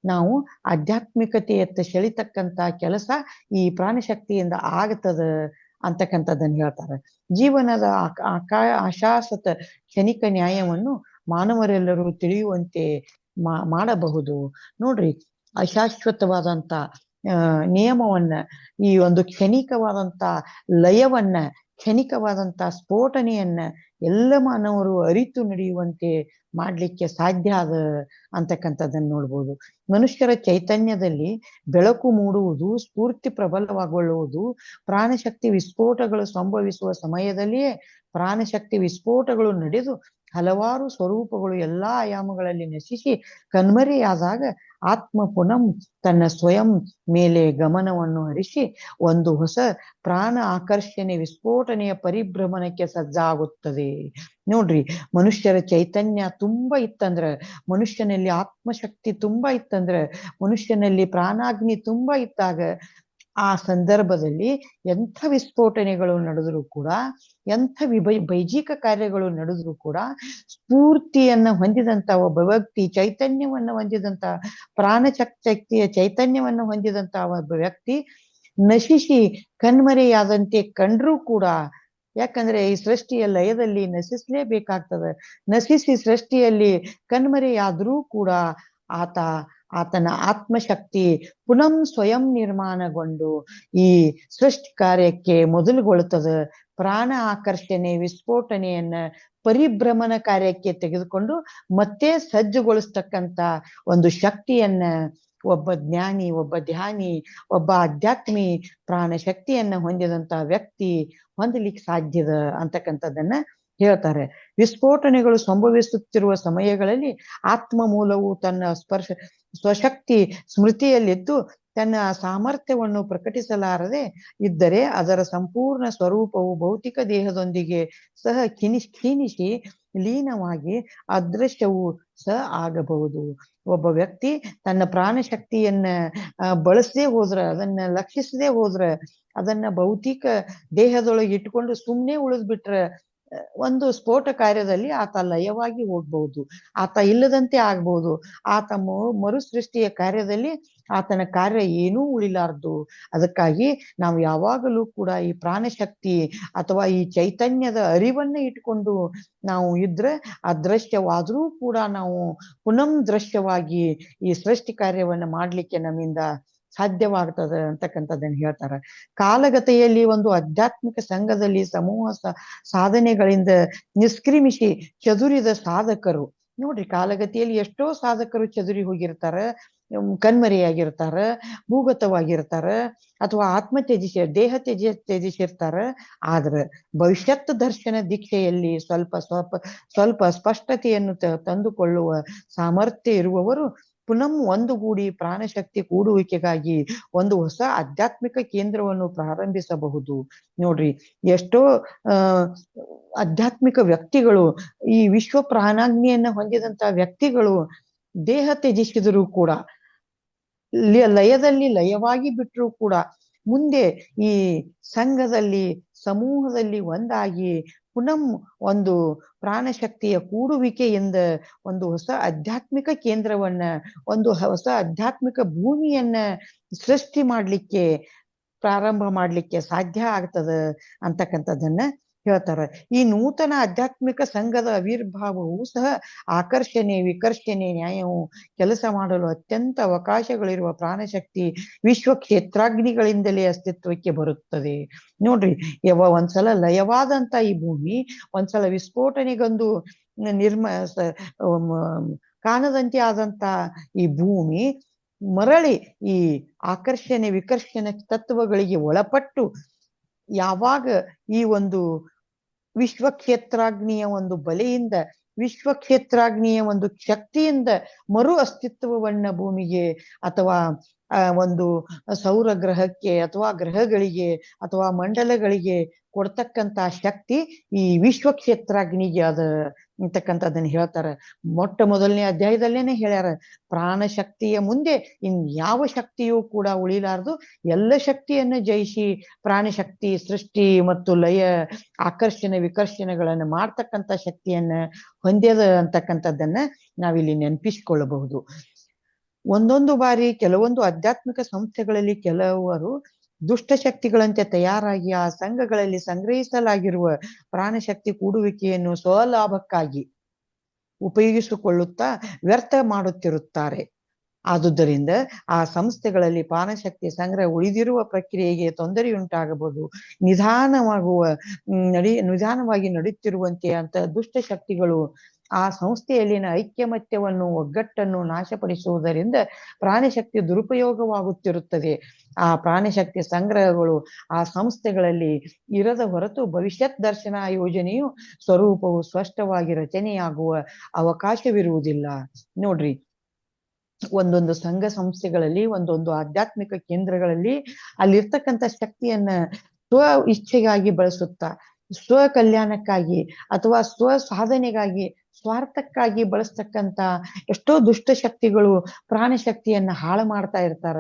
ನಾವು ಆಧ್ಯಾತ್ಮಿಕತೆಯತ್ತ ಸೆಳಿತಕ್ಕಂತ ಕೆಲಸ ಈ ಪ್ರಾಣಶಕ್ತಿಯಿಂದ ಆಗ್ತದ ಅಂತಕ್ಕಂಥದ್ದನ್ನು ಹೇಳ್ತಾರೆ. ಜೀವನದ ಆಶಾಸತ ಕ್ಷಣಿಕ ನ್ಯಾಯವನ್ನು ಮಾನವರೆಲ್ಲರೂ ತಿಳಿಯುವಂತೆ ಮಾಡಬಹುದು. ನೋಡ್ರಿ, ಅಶಾಶ್ವತವಾದಂತ ನಿಯಮವನ್ನ, ಈ ಒಂದು ಕ್ಷಣಿಕವಾದಂತ ಲಯವನ್ನ, ಕ್ಷಣಿಕವಾದಂತ ಸ್ಫೋಟನೆಯನ್ನ ಎಲ್ಲ ಮಾನವರು ಅರಿತು ನಡೆಯುವಂತೆ ಮಾಡ್ಲಿಕ್ಕೆ ಸಾಧ್ಯ ಅದ ಅಂತಕ್ಕಂಥದ್ದನ್ನ ನೋಡ್ಬೋದು. ಮನುಷ್ಯರ ಚೈತನ್ಯದಲ್ಲಿ ಬೆಳಕು ಮೂಡುವುದು, ಸ್ಫೂರ್ತಿ ಪ್ರಬಲವಾಗೊಳ್ಳುವುದು, ಪ್ರಾಣಶಕ್ತಿ ವಿಸ್ಫೋಟಗಳು ಸಂಭವಿಸುವ ಸಮಯದಲ್ಲಿಯೇ ಪ್ರಾಣಶಕ್ತಿ ವಿಸ್ಫೋಟಗಳು ನಡೆದು ಹಲವಾರು ಸ್ವರೂಪಗಳು ಎಲ್ಲಾ ಆಯಾಮಗಳಲ್ಲಿ ನಶಿಸಿ ಕಣ್ಮರೆಯಾದಾಗ ಆತ್ಮ ಪುನಃ ತನ್ನ ಸ್ವಯಂ ಮೇಲೆ ಗಮನವನ್ನು ಹರಿಸಿ ಒಂದು ಹೊಸ ಪ್ರಾಣ ಆಕರ್ಷಣೆ ವಿಸ್ಫೋಟನೆಯ ಪರಿಭ್ರಮಣಕ್ಕೆ ಸಜ್ಜಾಗುತ್ತದೆ. ನೋಡ್ರಿ, ಮನುಷ್ಯರ ಚೈತನ್ಯ ತುಂಬಾ ಇತ್ತಂದ್ರ, ಮನುಷ್ಯನಲ್ಲಿ ಆತ್ಮಶಕ್ತಿ ತುಂಬಾ ಇತ್ತಂದ್ರ, ಮನುಷ್ಯನಲ್ಲಿ ಪ್ರಾಣಾಗ್ನಿ ತುಂಬಾ ಇದ್ದಾಗ ಆ ಸಂದರ್ಭದಲ್ಲಿ ಎಂಥ ವಿಸ್ಫೋಟನೆಗಳು ನಡೆದ್ರು ಕೂಡ, ಎಂಥ ಬೈಜಿಕ ಕಾರ್ಯಗಳು ನಡೆದ್ರು ಕೂಡ ಸ್ಫೂರ್ತಿಯನ್ನ ಹೊಂದಿದಂತ ಒಬ್ಬ ವ್ಯಕ್ತಿ, ಚೈತನ್ಯವನ್ನ ಹೊಂದಿದಂತ ಪ್ರಾಣಶಕ್ತಿಯ ಚೈತನ್ಯವನ್ನ ಹೊಂದಿದಂತ ಒಬ್ಬ ವ್ಯಕ್ತಿ ನಶಿಸಿ ಕಣ್ಮರೆಯಾದಂತೆ ಕಂಡ್ರೂ ಕೂಡ, ಯಾಕಂದ್ರೆ ಈ ಸೃಷ್ಟಿಯ ಲಯದಲ್ಲಿ ನಶಿಸಲೇಬೇಕಾಗ್ತದೆ. ನಶಿಸಿ ಸೃಷ್ಟಿಯಲ್ಲಿ ಕಣ್ಮರೆಯಾದ್ರೂ ಕೂಡ ಆತನ ಆತ್ಮಶಕ್ತಿ ಪುನಃ ಸ್ವಯಂ ನಿರ್ಮಾಣಗೊಂಡು ಈ ಸೃಷ್ಟಿ ಕಾರ್ಯಕ್ಕೆ ಮೊದಲುಗೊಳ್ಳುತ್ತದೆ. ಪ್ರಾಣ ಆಕರ್ಷಣೆ ವಿಸ್ಫೋಟನೆಯನ್ನ ಪರಿಭ್ರಮಣ ಕಾರ್ಯಕ್ಕೆ ತೆಗೆದುಕೊಂಡು ಮತ್ತೆ ಸಜ್ಜುಗೊಳಿಸ್ತಕ್ಕಂಥ ಒಂದು ಶಕ್ತಿಯನ್ನ ಒಬ್ಬ ಜ್ಞಾನಿ, ಒಬ್ಬ ಧ್ಯಾನಿ, ಒಬ್ಬ ಆಧ್ಯಾತ್ಮಿ ಪ್ರಾಣ ಶಕ್ತಿಯನ್ನ ಹೊಂದಿದಂತ ವ್ಯಕ್ತಿ ಹೊಂದಲಿಕ್ಕೆ ಸಾಧ್ಯದ ಅಂತಕ್ಕಂಥದ್ದನ್ನ ಹೇಳ್ತಾರೆ. ವಿಸ್ಫೋಟನೆಗಳು ಸಂಭವಿಸುತ್ತಿರುವ ಸಮಯಗಳಲ್ಲಿ ಆತ್ಮ ಮೂಲವು ತನ್ನ ಸ್ವಶಕ್ತಿ ಸ್ಮೃತಿಯಲ್ಲಿದ್ದು ತನ್ನ ಸಾಮರ್ಥ್ಯವನ್ನು ಪ್ರಕಟಿಸಲಾರದೆ ಇದ್ದರೆ ಅದರ ಸಂಪೂರ್ಣ ಸ್ವರೂಪವು ಭೌತಿಕ ದೇಹದೊಂದಿಗೆ ಸಹ ಕ್ಷೀಣಿಸಿ ಲೀನವಾಗಿ ಅದೃಶ್ಯವೂ ಸಹ ಆಗಬಹುದು. ಒಬ್ಬ ವ್ಯಕ್ತಿ ತನ್ನ ಪ್ರಾಣಶಕ್ತಿಯನ್ನ ಬಳಸದೇ ಹೋದ್ರ, ಅದನ್ನ ಲಕ್ಷಿಸದೆ ಹೋದ್ರ, ಅದನ್ನ ಭೌತಿಕ ದೇಹದೊಳಗೆ ಇಟ್ಕೊಂಡು ಸುಮ್ಮನೆ ಉಳಿದ್ಬಿಟ್ರೆ ಒಂದು ಸ್ಫೋಟ ಕಾರ್ಯದಲ್ಲಿ ಆತ ಲಯವಾಗಿ ಹೋಗ್ಬಹುದು, ಆತ ಇಲ್ಲದಂತೆ ಆಗ್ಬಹುದು. ಆತ ಮರುಸೃಷ್ಟಿಯ ಕಾರ್ಯದಲ್ಲಿ ಆತನ ಕಾರ್ಯ ಏನೂ ಉಳಿಲಾರ್ದು. ಅದಕ್ಕಾಗಿ ನಾವು ಯಾವಾಗಲೂ ಕೂಡ ಈ ಪ್ರಾಣಶಕ್ತಿ ಅಥವಾ ಈ ಚೈತನ್ಯದ ಅರಿವನ್ನ ಇಟ್ಕೊಂಡು ನಾವು ಇದ್ರೆ ಅದೃಶ್ಯವಾದ್ರೂ ಕೂಡ ನಾವು ಪುನಃ ದೃಶ್ಯವಾಗಿ ಈ ಸೃಷ್ಟಿ ಕಾರ್ಯವನ್ನ ಮಾಡ್ಲಿಕ್ಕೆ ನಮ್ಮಿಂದ ಸಾಧ್ಯವಾಗ್ತದೆ ಅಂತಕ್ಕಂಥದ್ದನ್ನು ಹೇಳ್ತಾರೆ. ಕಾಲಗತೆಯಲ್ಲಿ ಒಂದು ಆಧ್ಯಾತ್ಮಿಕ ಸಂಘದಲ್ಲಿ ಸಮೂಹ ಸಾಧನೆಗಳಿಂದ ನಿಷ್ಕ್ರಮಿಸಿ ಚದುರಿದ ಸಾಧಕರು, ನೋಡ್ರಿ, ಕಾಲಗತಿಯಲ್ಲಿ ಎಷ್ಟೋ ಸಾಧಕರು ಚದುರಿ ಹೋಗಿರ್ತಾರ, ಕಣ್ಮರೆಯಾಗಿರ್ತಾರ, ಭೂಗತವಾಗಿರ್ತಾರ, ಅಥವಾ ಆತ್ಮ ದೇಹ ತ್ಯಜಿಸಿರ್ತಾರ. ಆದ್ರೆ ಭವಿಷ್ಯತ್ ದರ್ಶನ ದೀಕ್ಷೆಯಲ್ಲಿ ಸ್ವಲ್ಪ ಸ್ಪಷ್ಟತೆಯನ್ನು ತಂದುಕೊಳ್ಳುವ ಸಾಮರ್ಥ್ಯ ಇರುವವರು ಪುನಃ ಒಂದುಗೂಡಿ ಪ್ರಾಣಶಕ್ತಿ ಕೂಡುವಿಕೆಗಾಗಿ ಒಂದು ಹೊಸ ಆಧ್ಯಾತ್ಮಿಕ ಕೇಂದ್ರವನ್ನು ಪ್ರಾರಂಭಿಸಬಹುದು. ನೋಡ್ರಿ, ಎಷ್ಟೋ ಆಧ್ಯಾತ್ಮಿಕ ವ್ಯಕ್ತಿಗಳು, ಈ ವಿಶ್ವ ಪ್ರಾಣಾಗ್ನಿಯನ್ನ ಹೊಂದಿದಂತ ವ್ಯಕ್ತಿಗಳು ದೇಹ ತ್ಯಜಿಸಿದರೂ ಕೂಡ, ಲಯದಲ್ಲಿ ಲಯವಾಗಿ ಬಿಟ್ಟರೂ ಕೂಡ ಮುಂದೆ ಈ ಸಂಘದಲ್ಲಿ ಸಮೂಹದಲ್ಲಿ ಒಂದಾಗಿ ಪುನಃ ಒಂದು ಪ್ರಾಣಶಕ್ತಿಯ ಕೂಡುವಿಕೆಯಿಂದ ಒಂದು ಹೊಸ ಆಧ್ಯಾತ್ಮಿಕ ಕೇಂದ್ರವನ್ನ, ಒಂದು ಹೊಸ ಆಧ್ಯಾತ್ಮಿಕ ಭೂಮಿಯನ್ನ ಸೃಷ್ಟಿ ಮಾಡ್ಲಿಕ್ಕೆ ಪ್ರಾರಂಭ ಮಾಡ್ಲಿಕ್ಕೆ ಸಾಧ್ಯ ಆಗ್ತದೆ ಅಂತಕ್ಕಂಥದ್ದನ್ನ ಹೇಳ್ತಾರೆ. ಈ ನೂತನ ಆಧ್ಯಾತ್ಮಿಕ ಸಂಘದ ಆವಿರ್ಭಾವವು ಸಹ ಆಕರ್ಷಣೆ ವಿಕರ್ಷಣೆ ನ್ಯಾಯವು ಕೆಲಸ ಮಾಡಲು ಅತ್ಯಂತ ಅವಕಾಶಗಳಿರುವ ಪ್ರಾಣಶಕ್ತಿ ವಿಶ್ವ ಕ್ಷೇತ್ರಾಗ್ನಿಗಳಿಂದಲೇ ಅಸ್ತಿತ್ವಕ್ಕೆ ಬರುತ್ತದೆ. ನೋಡ್ರಿ, ಒಂದ್ಸಲ ಲಯವಾದಂತ ಈ ಭೂಮಿ ಒಂದ್ಸಲ ವಿಸ್ಫೋಟನೆಗೊಂದು ಕಾಣದಂತೆ ಆದಂತ ಈ ಭೂಮಿ ಮರಳಿ ಈ ಆಕರ್ಷಣೆ ವಿಕರ್ಷಣೆ ತತ್ವಗಳಿಗೆ ಒಳಪಟ್ಟು ಯಾವಾಗ ಈ ಒಂದು ವಿಶ್ವಕ್ಷೇತ್ರಾಗ್ನಿಯ ಒಂದು ಬಲೆಯಿಂದ, ವಿಶ್ವಕ್ಷೇತ್ರಾಗ್ನಿಯ ಒಂದು ಶಕ್ತಿಯಿಂದ ಮರು ಅಸ್ತಿತ್ವವನ್ನ ಭೂಮಿಗೆ ಅಥವಾ ಒಂದು ಸೌರ ಗ್ರಹಕ್ಕೆ ಅಥವಾ ಗ್ರಹಗಳಿಗೆ ಅಥವಾ ಮಂಡಲಗಳಿಗೆ ಕೊಡ್ತಕ್ಕಂತ ಶಕ್ತಿ ಈ ವಿಶ್ವಕ್ಷೇತ್ರಾಗ್ನಿಗೆ ಅದ ಅಂತಕ್ಕಂಥದ್ದನ್ನ ಹೇಳ್ತಾರೆ. ಮೊದಲನೇ ಅಧ್ಯಾಯದಲ್ಲೇನೆ ಹೇಳ್ಯಾರ, ಪ್ರಾಣಶಕ್ತಿಯ ಮುಂದೆ ಯಾವ ಶಕ್ತಿಯೂ ಕೂಡ ಉಳಿಲಾರದು, ಎಲ್ಲ ಶಕ್ತಿಯನ್ನ ಜಯಿಸಿ ಪ್ರಾಣಶಕ್ತಿ ಸೃಷ್ಟಿ ಮತ್ತು ಲಯ ಆಕರ್ಷಣೆ ವಿಕರ್ಷಣೆಗಳನ್ನ ಮಾಡ್ತಕ್ಕಂಥ ಶಕ್ತಿಯನ್ನ ಹೊಂದ್ಯದ ಅಂತಕ್ಕಂಥದ್ದನ್ನ ನಾವಿಲ್ಲಿ ನೆನಪಿಸಿಕೊಳ್ಳಬಹುದು. ಒಂದೊಂದು ಬಾರಿ ಕೆಲವೊಂದು ಆಧ್ಯಾತ್ಮಿಕ ಸಂಸ್ಥೆಗಳಲ್ಲಿ ಕೆಲವರು ದುಷ್ಟಶಕ್ತಿಗಳಂತೆ ತಯಾರಾಗಿ ಆ ಸಂಘಗಳಲ್ಲಿ ಸಂಗ್ರಹಿಸಲಾಗಿರುವ ಪ್ರಾಣಶಕ್ತಿ ಕೂಡುವಿಕೆಯನ್ನು ಸ್ವಲಾಭಕ್ಕಾಗಿ ಉಪಯೋಗಿಸಿಕೊಳ್ಳುತ್ತಾ ವ್ಯರ್ಥ ಮಾಡುತ್ತಿರುತ್ತಾರೆ. ಆದುದರಿಂದ ಆ ಸಂಸ್ಥೆಗಳಲ್ಲಿ ಪ್ರಾಣಶಕ್ತಿ ಸಂಗ್ರಹ ಉಳಿದಿರುವ ಪ್ರಕ್ರಿಯೆಗೆ ತೊಂದರೆಯುಂಟಾಗಬಹುದು. ನಿಧಾನವಾಗಿ ನಡೆಯುತ್ತಿರುವಂತೆ ಅಂತ ದುಷ್ಟ ಶಕ್ತಿಗಳು ಆ ಸಂಸ್ಥೆಯಲ್ಲಿನ ಐಕ್ಯಮತ್ಯವನ್ನು ಒಗ್ಗಟ್ಟನ್ನು ನಾಶಪಡಿಸುವುದರಿಂದ ಪ್ರಾಣಶಕ್ತಿ ದುರುಪಯೋಗವಾಗುತ್ತಿರುತ್ತದೆ. ಆ ಪ್ರಾಣಶಕ್ತಿ ಸಂಗ್ರಹಗಳು ಆ ಸಂಸ್ಥೆಗಳಲ್ಲಿ ಇರದ ಹೊರತು ಭವಿಷ್ಯತ್ ದರ್ಶನ ಯೋಜನೆಯು ಸ್ವರೂಪವು ಸ್ಪಷ್ಟವಾಗಿ ರಚನೆಯಾಗುವ ಅವಕಾಶವಿರುವುದಿಲ್ಲ. ನೋಡ್ರಿ, ಒಂದೊಂದು ಸಂಘ ಸಂಸ್ಥೆಗಳಲ್ಲಿ, ಒಂದೊಂದು ಆಧ್ಯಾತ್ಮಿಕ ಕೇಂದ್ರಗಳಲ್ಲಿ ಅಲ್ಲಿರ್ತಕ್ಕಂಥ ಶಕ್ತಿಯನ್ನ ಸ್ವ ಇಚ್ಛೆಗಾಗಿ ಬಳಸುತ್ತಾ, ಸ್ವ ಕಲ್ಯಾಣಕ್ಕಾಗಿ ಅಥವಾ ಸ್ವ ಸಾಧನೆಗಾಗಿ, ಸ್ವಾರ್ಥಕ್ಕಾಗಿ ಬಳಸ್ತಕ್ಕಂಥ ಎಷ್ಟೋ ದುಷ್ಟ ಶಕ್ತಿಗಳು ಪ್ರಾಣಶಕ್ತಿಯನ್ನ ಹಾಳು ಮಾಡ್ತಾ ಇರ್ತಾರ.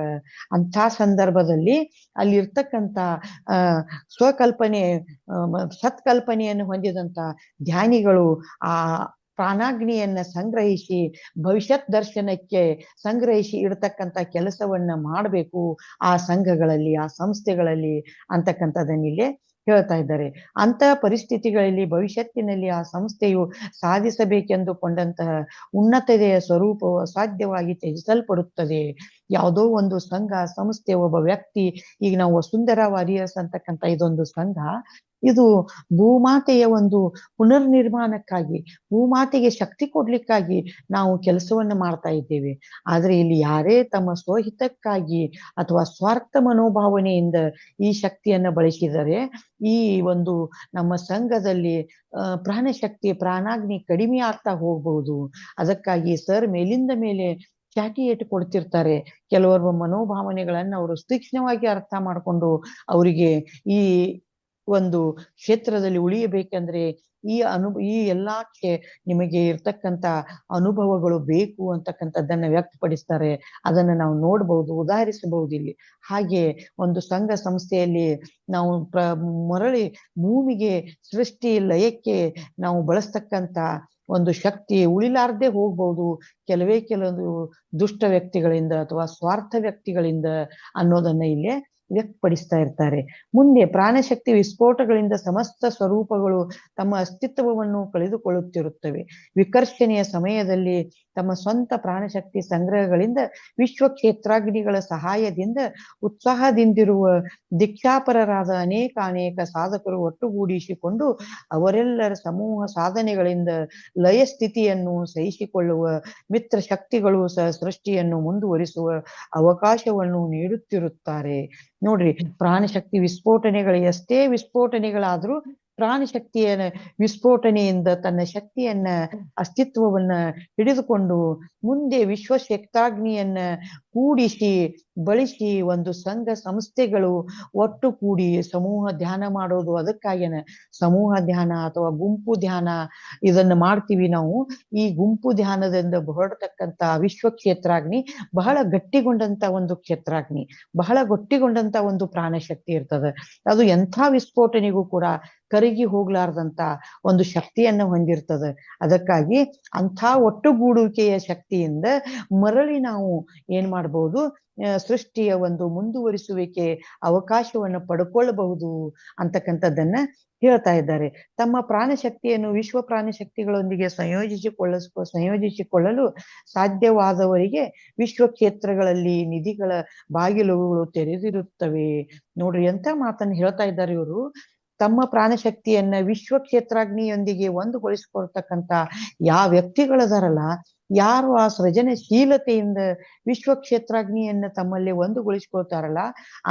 ಅಂಥ ಸಂದರ್ಭದಲ್ಲಿ ಅಲ್ಲಿರ್ತಕ್ಕಂಥ ಸ್ವಕಲ್ಪನೆ ಸತ್ಕಲ್ಪನೆಯನ್ನು ಹೊಂದಿದಂತ ಧ್ಯಾನಿಗಳು ಆ ಪ್ರಾಣಾಗ್ನಿಯನ್ನ ಸಂಗ್ರಹಿಸಿ ಭವಿಷ್ಯತ್ ದರ್ಶನಕ್ಕೆ ಸಂಗ್ರಹಿಸಿ ಇಡತಕ್ಕಂಥ ಕೆಲಸವನ್ನ ಮಾಡಬೇಕು ಆ ಸಂಘಗಳಲ್ಲಿ, ಆ ಸಂಸ್ಥೆಗಳಲ್ಲಿ ಅಂತಕ್ಕಂಥದ್ದನ್ನಿಲ್ಲೇ ಹೇಳ್ತಾ ಇದ್ದಾರೆ. ಅಂತಹ ಪರಿಸ್ಥಿತಿಗಳಲ್ಲಿ ಭವಿಷ್ಯತ್ತಿನಲ್ಲಿ ಆ ಸಂಸ್ಥೆಯು ಸಾಧಿಸಬೇಕೆಂದುಕೊಂಡಂತಹ ಉನ್ನತತೆಯ ಸ್ವರೂಪವು ಅಸಾಧ್ಯವಾಗಿ ತ್ಯಜಿಸಲ್ಪಡುತ್ತದೆ. ಯಾವುದೋ ಒಂದು ಸಂಘ ಸಂಸ್ಥೆ, ಒಬ್ಬ ವ್ಯಕ್ತಿ, ಈಗ ನಾವು ವಸುಂಧರಾ ವಾರಿಯರ್ಸ್ ಅಂತಕ್ಕಂಥ ಇದೊಂದು ಸಂಘ, ಇದು ಭೂಮಾತೆಯ ಒಂದು ಪುನರ್ನಿರ್ಮಾಣಕ್ಕಾಗಿ, ಭೂಮಾತೆಗೆ ಶಕ್ತಿ ಕೊಡ್ಲಿಕ್ಕಾಗಿ ನಾವು ಕೆಲಸವನ್ನ ಮಾಡ್ತಾ ಇದ್ದೇವೆ. ಆದ್ರೆ ಇಲ್ಲಿ ಯಾರೇ ತಮ್ಮ ಸ್ವಹಿತಕ್ಕಾಗಿ ಅಥವಾ ಸ್ವಾರ್ಥ ಮನೋಭಾವನೆಯಿಂದ ಈ ಶಕ್ತಿಯನ್ನ ಬಳಸಿದರೆ ಈ ಒಂದು ನಮ್ಮ ಸಂಘದಲ್ಲಿ ಪ್ರಾಣಶಕ್ತಿ, ಪ್ರಾಣಾಗ್ನಿ ಕಡಿಮೆ ಆಗ್ತಾ ಹೋಗ್ಬಹುದು. ಅದಕ್ಕಾಗಿ ಸರ್ ಮೇಲಿಂದ ಮೇಲೆ ಚಾಟಿ ಏಟು ಕೊಡ್ತಿರ್ತಾರೆ. ಕೆಲವರ ಮನೋಭಾವನೆಗಳನ್ನ ಅವರು ತೀಕ್ಷ್ಣವಾಗಿ ಅರ್ಥ ಮಾಡಿಕೊಂಡು ಅವರಿಗೆ ಈ ಒಂದು ಕ್ಷೇತ್ರದಲ್ಲಿ ಉಳಿಯಬೇಕಂದ್ರೆ ಈ ಎಲ್ಲಾ ನಿಮಗೆ ಇರ್ತಕ್ಕಂಥ ಅನುಭವಗಳು ಬೇಕು ಅಂತಕ್ಕಂಥದ್ದನ್ನ ವ್ಯಕ್ತಪಡಿಸ್ತಾರೆ. ಅದನ್ನ ನಾವು ನೋಡ್ಬಹುದು, ಉದಾಹರಿಸಬಹುದು ಇಲ್ಲಿ. ಹಾಗೆ ಒಂದು ಸಂಘ ಸಂಸ್ಥೆಯಲ್ಲಿ ನಾವು ಮರಳಿ ಭೂಮಿಗೆ ಸೃಷ್ಟಿ ಲಯಕ್ಕೆ ನಾವು ಬಳಸ್ತಕ್ಕಂಥ ಒಂದು ಶಕ್ತಿ ಉಳಿಲಾರ್ದೆ ಹೋಗ್ಬಹುದು ಕೆಲವೊಂದು ದುಷ್ಟ ವ್ಯಕ್ತಿಗಳಿಂದ ಅಥವಾ ಸ್ವಾರ್ಥ ವ್ಯಕ್ತಿಗಳಿಂದ ಅನ್ನೋದನ್ನ ಇಲ್ಲೇ ವ್ಯಕ್ತಪಡಿಸ್ತಾ ಇರ್ತಾರೆ. ಮುಂದೆ ಪ್ರಾಣಶಕ್ತಿ ವಿಸ್ಫೋಟಗಳಿಂದ ಸಮಸ್ತ ಸ್ವರೂಪಗಳು ತಮ್ಮ ಅಸ್ತಿತ್ವವನ್ನು ಕಳೆದುಕೊಳ್ಳುತ್ತಿರುತ್ತವೆ. ವಿಕರ್ಷಣೆಯ ಸಮಯದಲ್ಲಿ ತಮ್ಮ ಸ್ವಂತ ಪ್ರಾಣಶಕ್ತಿ ಸಂಗ್ರಹಗಳಿಂದ ವಿಶ್ವ ಕ್ಷೇತ್ರಾಗ್ನಿಗಳ ಸಹಾಯದಿಂದ ಉತ್ಸಾಹದಿಂದಿರುವ ದೀಕ್ಷಾಪರರಾದ ಅನೇಕ ಸಾಧಕರು ಒಟ್ಟುಗೂಡಿಸಿಕೊಂಡು ಅವರೆಲ್ಲರ ಸಮೂಹ ಸಾಧನೆಗಳಿಂದ ಲಯ ಸ್ಥಿತಿಯನ್ನು ಸಹಿಸಿಕೊಳ್ಳುವ ಮಿತ್ರ ಶಕ್ತಿಗಳು ಸಹ ಸೃಷ್ಟಿಯನ್ನು ಮುಂದುವರಿಸುವ ಅವಕಾಶವನ್ನು ನೀಡುತ್ತಿರುತ್ತಾರೆ. ನೋಡ್ರಿ, ಪ್ರಾಣಶಕ್ತಿ ವಿಸ್ಫೋಟನೆಗಳು ಎಷ್ಟೇ ವಿಸ್ಫೋಟನೆಗಳಾದ್ರೂ ಪ್ರಾಣಶಕ್ತಿಯ ವಿಸ್ಫೋಟನೆಯಿಂದ ತನ್ನ ಶಕ್ತಿಯನ್ನ ಅಸ್ತಿತ್ವವನ್ನ ಹಿಡಿದುಕೊಂಡು ಮುಂದೆ ವಿಶ್ವ ಶಕ್ತಾಗ್ನಿಯನ್ನ ಕೂಡಿಸಿ ಬಳಸಿ ಒಂದು ಸಂಘ ಸಂಸ್ಥೆಗಳು ಒಟ್ಟು ಕೂಡಿ ಸಮೂಹ ಧ್ಯಾನ ಮಾಡೋದು. ಅದಕ್ಕಾಗಿನ ಸಮೂಹ ಧ್ಯಾನ ಅಥವಾ ಗುಂಪು ಧ್ಯಾನ ಇದನ್ನ ಮಾಡ್ತೀವಿ ನಾವು. ಈ ಗುಂಪು ಧ್ಯಾನದಿಂದ ಹೊರಡತಕ್ಕಂತ ವಿಶ್ವ ಕ್ಷೇತ್ರಾಗ್ನಿ ಬಹಳ ಗಟ್ಟಿಗೊಂಡಂತ ಒಂದು ಕ್ಷೇತ್ರಾಗ್ನಿ, ಬಹಳ ಗಟ್ಟಿಗೊಂಡಂತ ಒಂದು ಪ್ರಾಣಶಕ್ತಿ ಇರ್ತದೆ. ಅದು ಎಂಥ ವಿಸ್ಫೋಟನೆಗೂ ಕೂಡ ಕರಗಿ ಹೋಗ್ಲಾರ್ದಂತ ಒಂದು ಶಕ್ತಿಯನ್ನ ಹೊಂದಿರ್ತದೆ. ಅದಕ್ಕಾಗಿ ಅಂಥ ಒಟ್ಟುಗೂಡುವಿಕೆಯ ಶಕ್ತಿಯಿಂದ ಮರಳಿ ನಾವು ಏನ್ ಮಾಡ್ಬಹುದು, ಸೃಷ್ಟಿಯ ಒಂದು ಮುಂದುವರಿಸುವಿಕೆ ಅವಕಾಶವನ್ನು ಪಡ್ಕೊಳ್ಬಹುದು ಅಂತಕ್ಕಂಥದ್ದನ್ನ ಹೇಳ್ತಾ ಇದ್ದಾರೆ. ತಮ್ಮ ಪ್ರಾಣಶಕ್ತಿಯನ್ನು ವಿಶ್ವ ಪ್ರಾಣಶಕ್ತಿಗಳೊಂದಿಗೆ ಸಂಯೋಜಿಸಿಕೊಳ್ಳಲು ಸಾಧ್ಯವಾದವರಿಗೆ ವಿಶ್ವ ಕ್ಷೇತ್ರಗಳಲ್ಲಿ ನಿಧಿಗಳ ಬಾಗಿಲುಗಳು ತೆರೆದಿರುತ್ತವೆ. ನೋಡ್ರಿ, ಎಂತ ಮಾತನ್ನು ಹೇಳ್ತಾ ಇದ್ದಾರೆ ಇವರು. ತಮ್ಮ ಪ್ರಾಣಶಕ್ತಿಯನ್ನ ವಿಶ್ವ ಕ್ಷೇತ್ರಾಗ್ನಿಯೊಂದಿಗೆ ಒಂದುಗೊಳಿಸಿಕೊಳ್ತಕ್ಕಂಥ ಯಾವ ವ್ಯಕ್ತಿಗಳದಾರಲ್ಲ, ಯಾರು ಆ ಸೃಜನಶೀಲತೆಯಿಂದ ವಿಶ್ವ ಕ್ಷೇತ್ರಾಗ್ನಿಯನ್ನ ತಮ್ಮಲ್ಲಿ ಒಂದುಗೊಳಿಸಿಕೊಳ್ತಾರಲ್ಲ,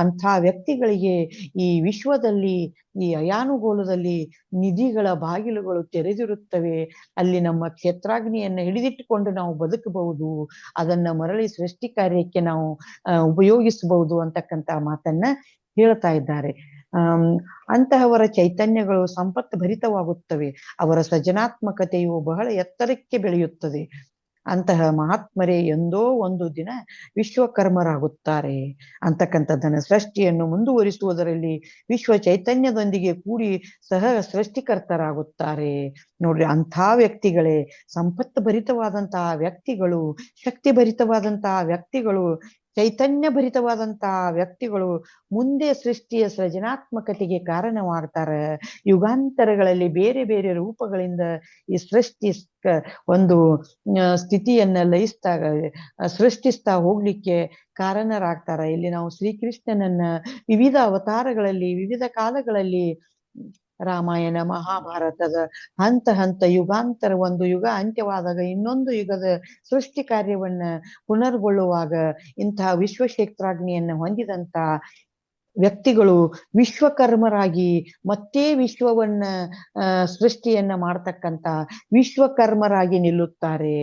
ಅಂಥ ವ್ಯಕ್ತಿಗಳಿಗೆ ಈ ವಿಶ್ವದಲ್ಲಿ, ಈ ಅಯಾನುಗೋಲದಲ್ಲಿ ನಿಧಿಗಳ ಬಾಗಿಲುಗಳು ತೆರೆದಿರುತ್ತವೆ. ಅಲ್ಲಿ ನಮ್ಮ ಕ್ಷೇತ್ರಾಗ್ನಿಯನ್ನ ಹಿಡಿದಿಟ್ಟುಕೊಂಡು ನಾವು ಬದುಕಬಹುದು, ಅದನ್ನ ಮರಳಿ ಸೃಷ್ಟಿ ಕಾರ್ಯಕ್ಕೆ ನಾವು ಉಪಯೋಗಿಸಬಹುದು ಅಂತಕ್ಕಂಥ ಮಾತನ್ನ ಹೇಳ್ತಾ ಇದ್ದಾರೆ. ಅಂತಹವರ ಚೈತನ್ಯಗಳು ಸಂಪತ್ತು ಭರಿತವಾಗುತ್ತವೆ. ಅವರ ಸೃಜನಾತ್ಮಕತೆಯು ಬಹಳ ಎತ್ತರಕ್ಕೆ ಬೆಳೆಯುತ್ತದೆ. ಅಂತಹ ಮಹಾತ್ಮರೇ ಎಂದೋ ಒಂದು ದಿನ ವಿಶ್ವಕರ್ಮರಾಗುತ್ತಾರೆ ಅಂತಕ್ಕಂಥದ್ದನ್ನ, ಸೃಷ್ಟಿಯನ್ನು ಮುಂದುವರಿಸುವುದರಲ್ಲಿ ವಿಶ್ವ ಚೈತನ್ಯದೊಂದಿಗೆ ಕೂಡಿ ಸಹ ಸೃಷ್ಟಿಕರ್ತರಾಗುತ್ತಾರೆ. ನೋಡ್ರಿ, ಅಂಥ ವ್ಯಕ್ತಿಗಳೇ, ಸಂಪತ್ತು ಭರಿತವಾದಂತಹ ವ್ಯಕ್ತಿಗಳು, ಶಕ್ತಿ ಭರಿತವಾದಂತಹ ವ್ಯಕ್ತಿಗಳು, ಚೈತನ್ಯ ಭರಿತವಾದಂತಹ ವ್ಯಕ್ತಿಗಳು ಮುಂದೆ ಸೃಷ್ಟಿಯ ಸೃಜನಾತ್ಮಕತೆಗೆ ಕಾರಣವಾಗ್ತಾರೆ. ಯುಗಾಂತರಗಳಲ್ಲಿ ಬೇರೆ ಬೇರೆ ರೂಪಗಳಿಂದ ಈ ಸೃಷ್ಟಿ ಒಂದು ಸ್ಥಿತಿಯನ್ನ ಸೃಷ್ಟಿಸ್ತಾ ಹೋಗ್ಲಿಕ್ಕೆ ಕಾರಣರಾಗ್ತಾರೆ. ಇಲ್ಲಿ ನಾವು ಶ್ರೀಕೃಷ್ಣನನ್ನ ವಿವಿಧ ಅವತಾರಗಳಲ್ಲಿ ವಿವಿಧ ಕಾಲಗಳಲ್ಲಿ ರಾಮಾಯಣ ಮಹಾಭಾರತದ ಹಂತ ಯುಗಾಂತರ, ಒಂದು ಯುಗ ಅಂತ್ಯವಾದಾಗ ಇನ್ನೊಂದು ಯುಗದ ಸೃಷ್ಟಿ ಕಾರ್ಯವನ್ನ ಪುನರ್ಗೊಳ್ಳುವಾಗ ಇಂತಹ ವಿಶ್ವಕ್ಷೇತ್ರಾಗ್ನಿಯನ್ನ ಹೊಂದಿದಂತ ವ್ಯಕ್ತಿಗಳು ವಿಶ್ವಕರ್ಮರಾಗಿ ಮತ್ತೆ ವಿಶ್ವವನ್ನ ಸೃಷ್ಟಿಯನ್ನ ಮಾಡ್ತಕ್ಕಂತ ವಿಶ್ವಕರ್ಮರಾಗಿ ನಿಲ್ಲುತ್ತಾರೆ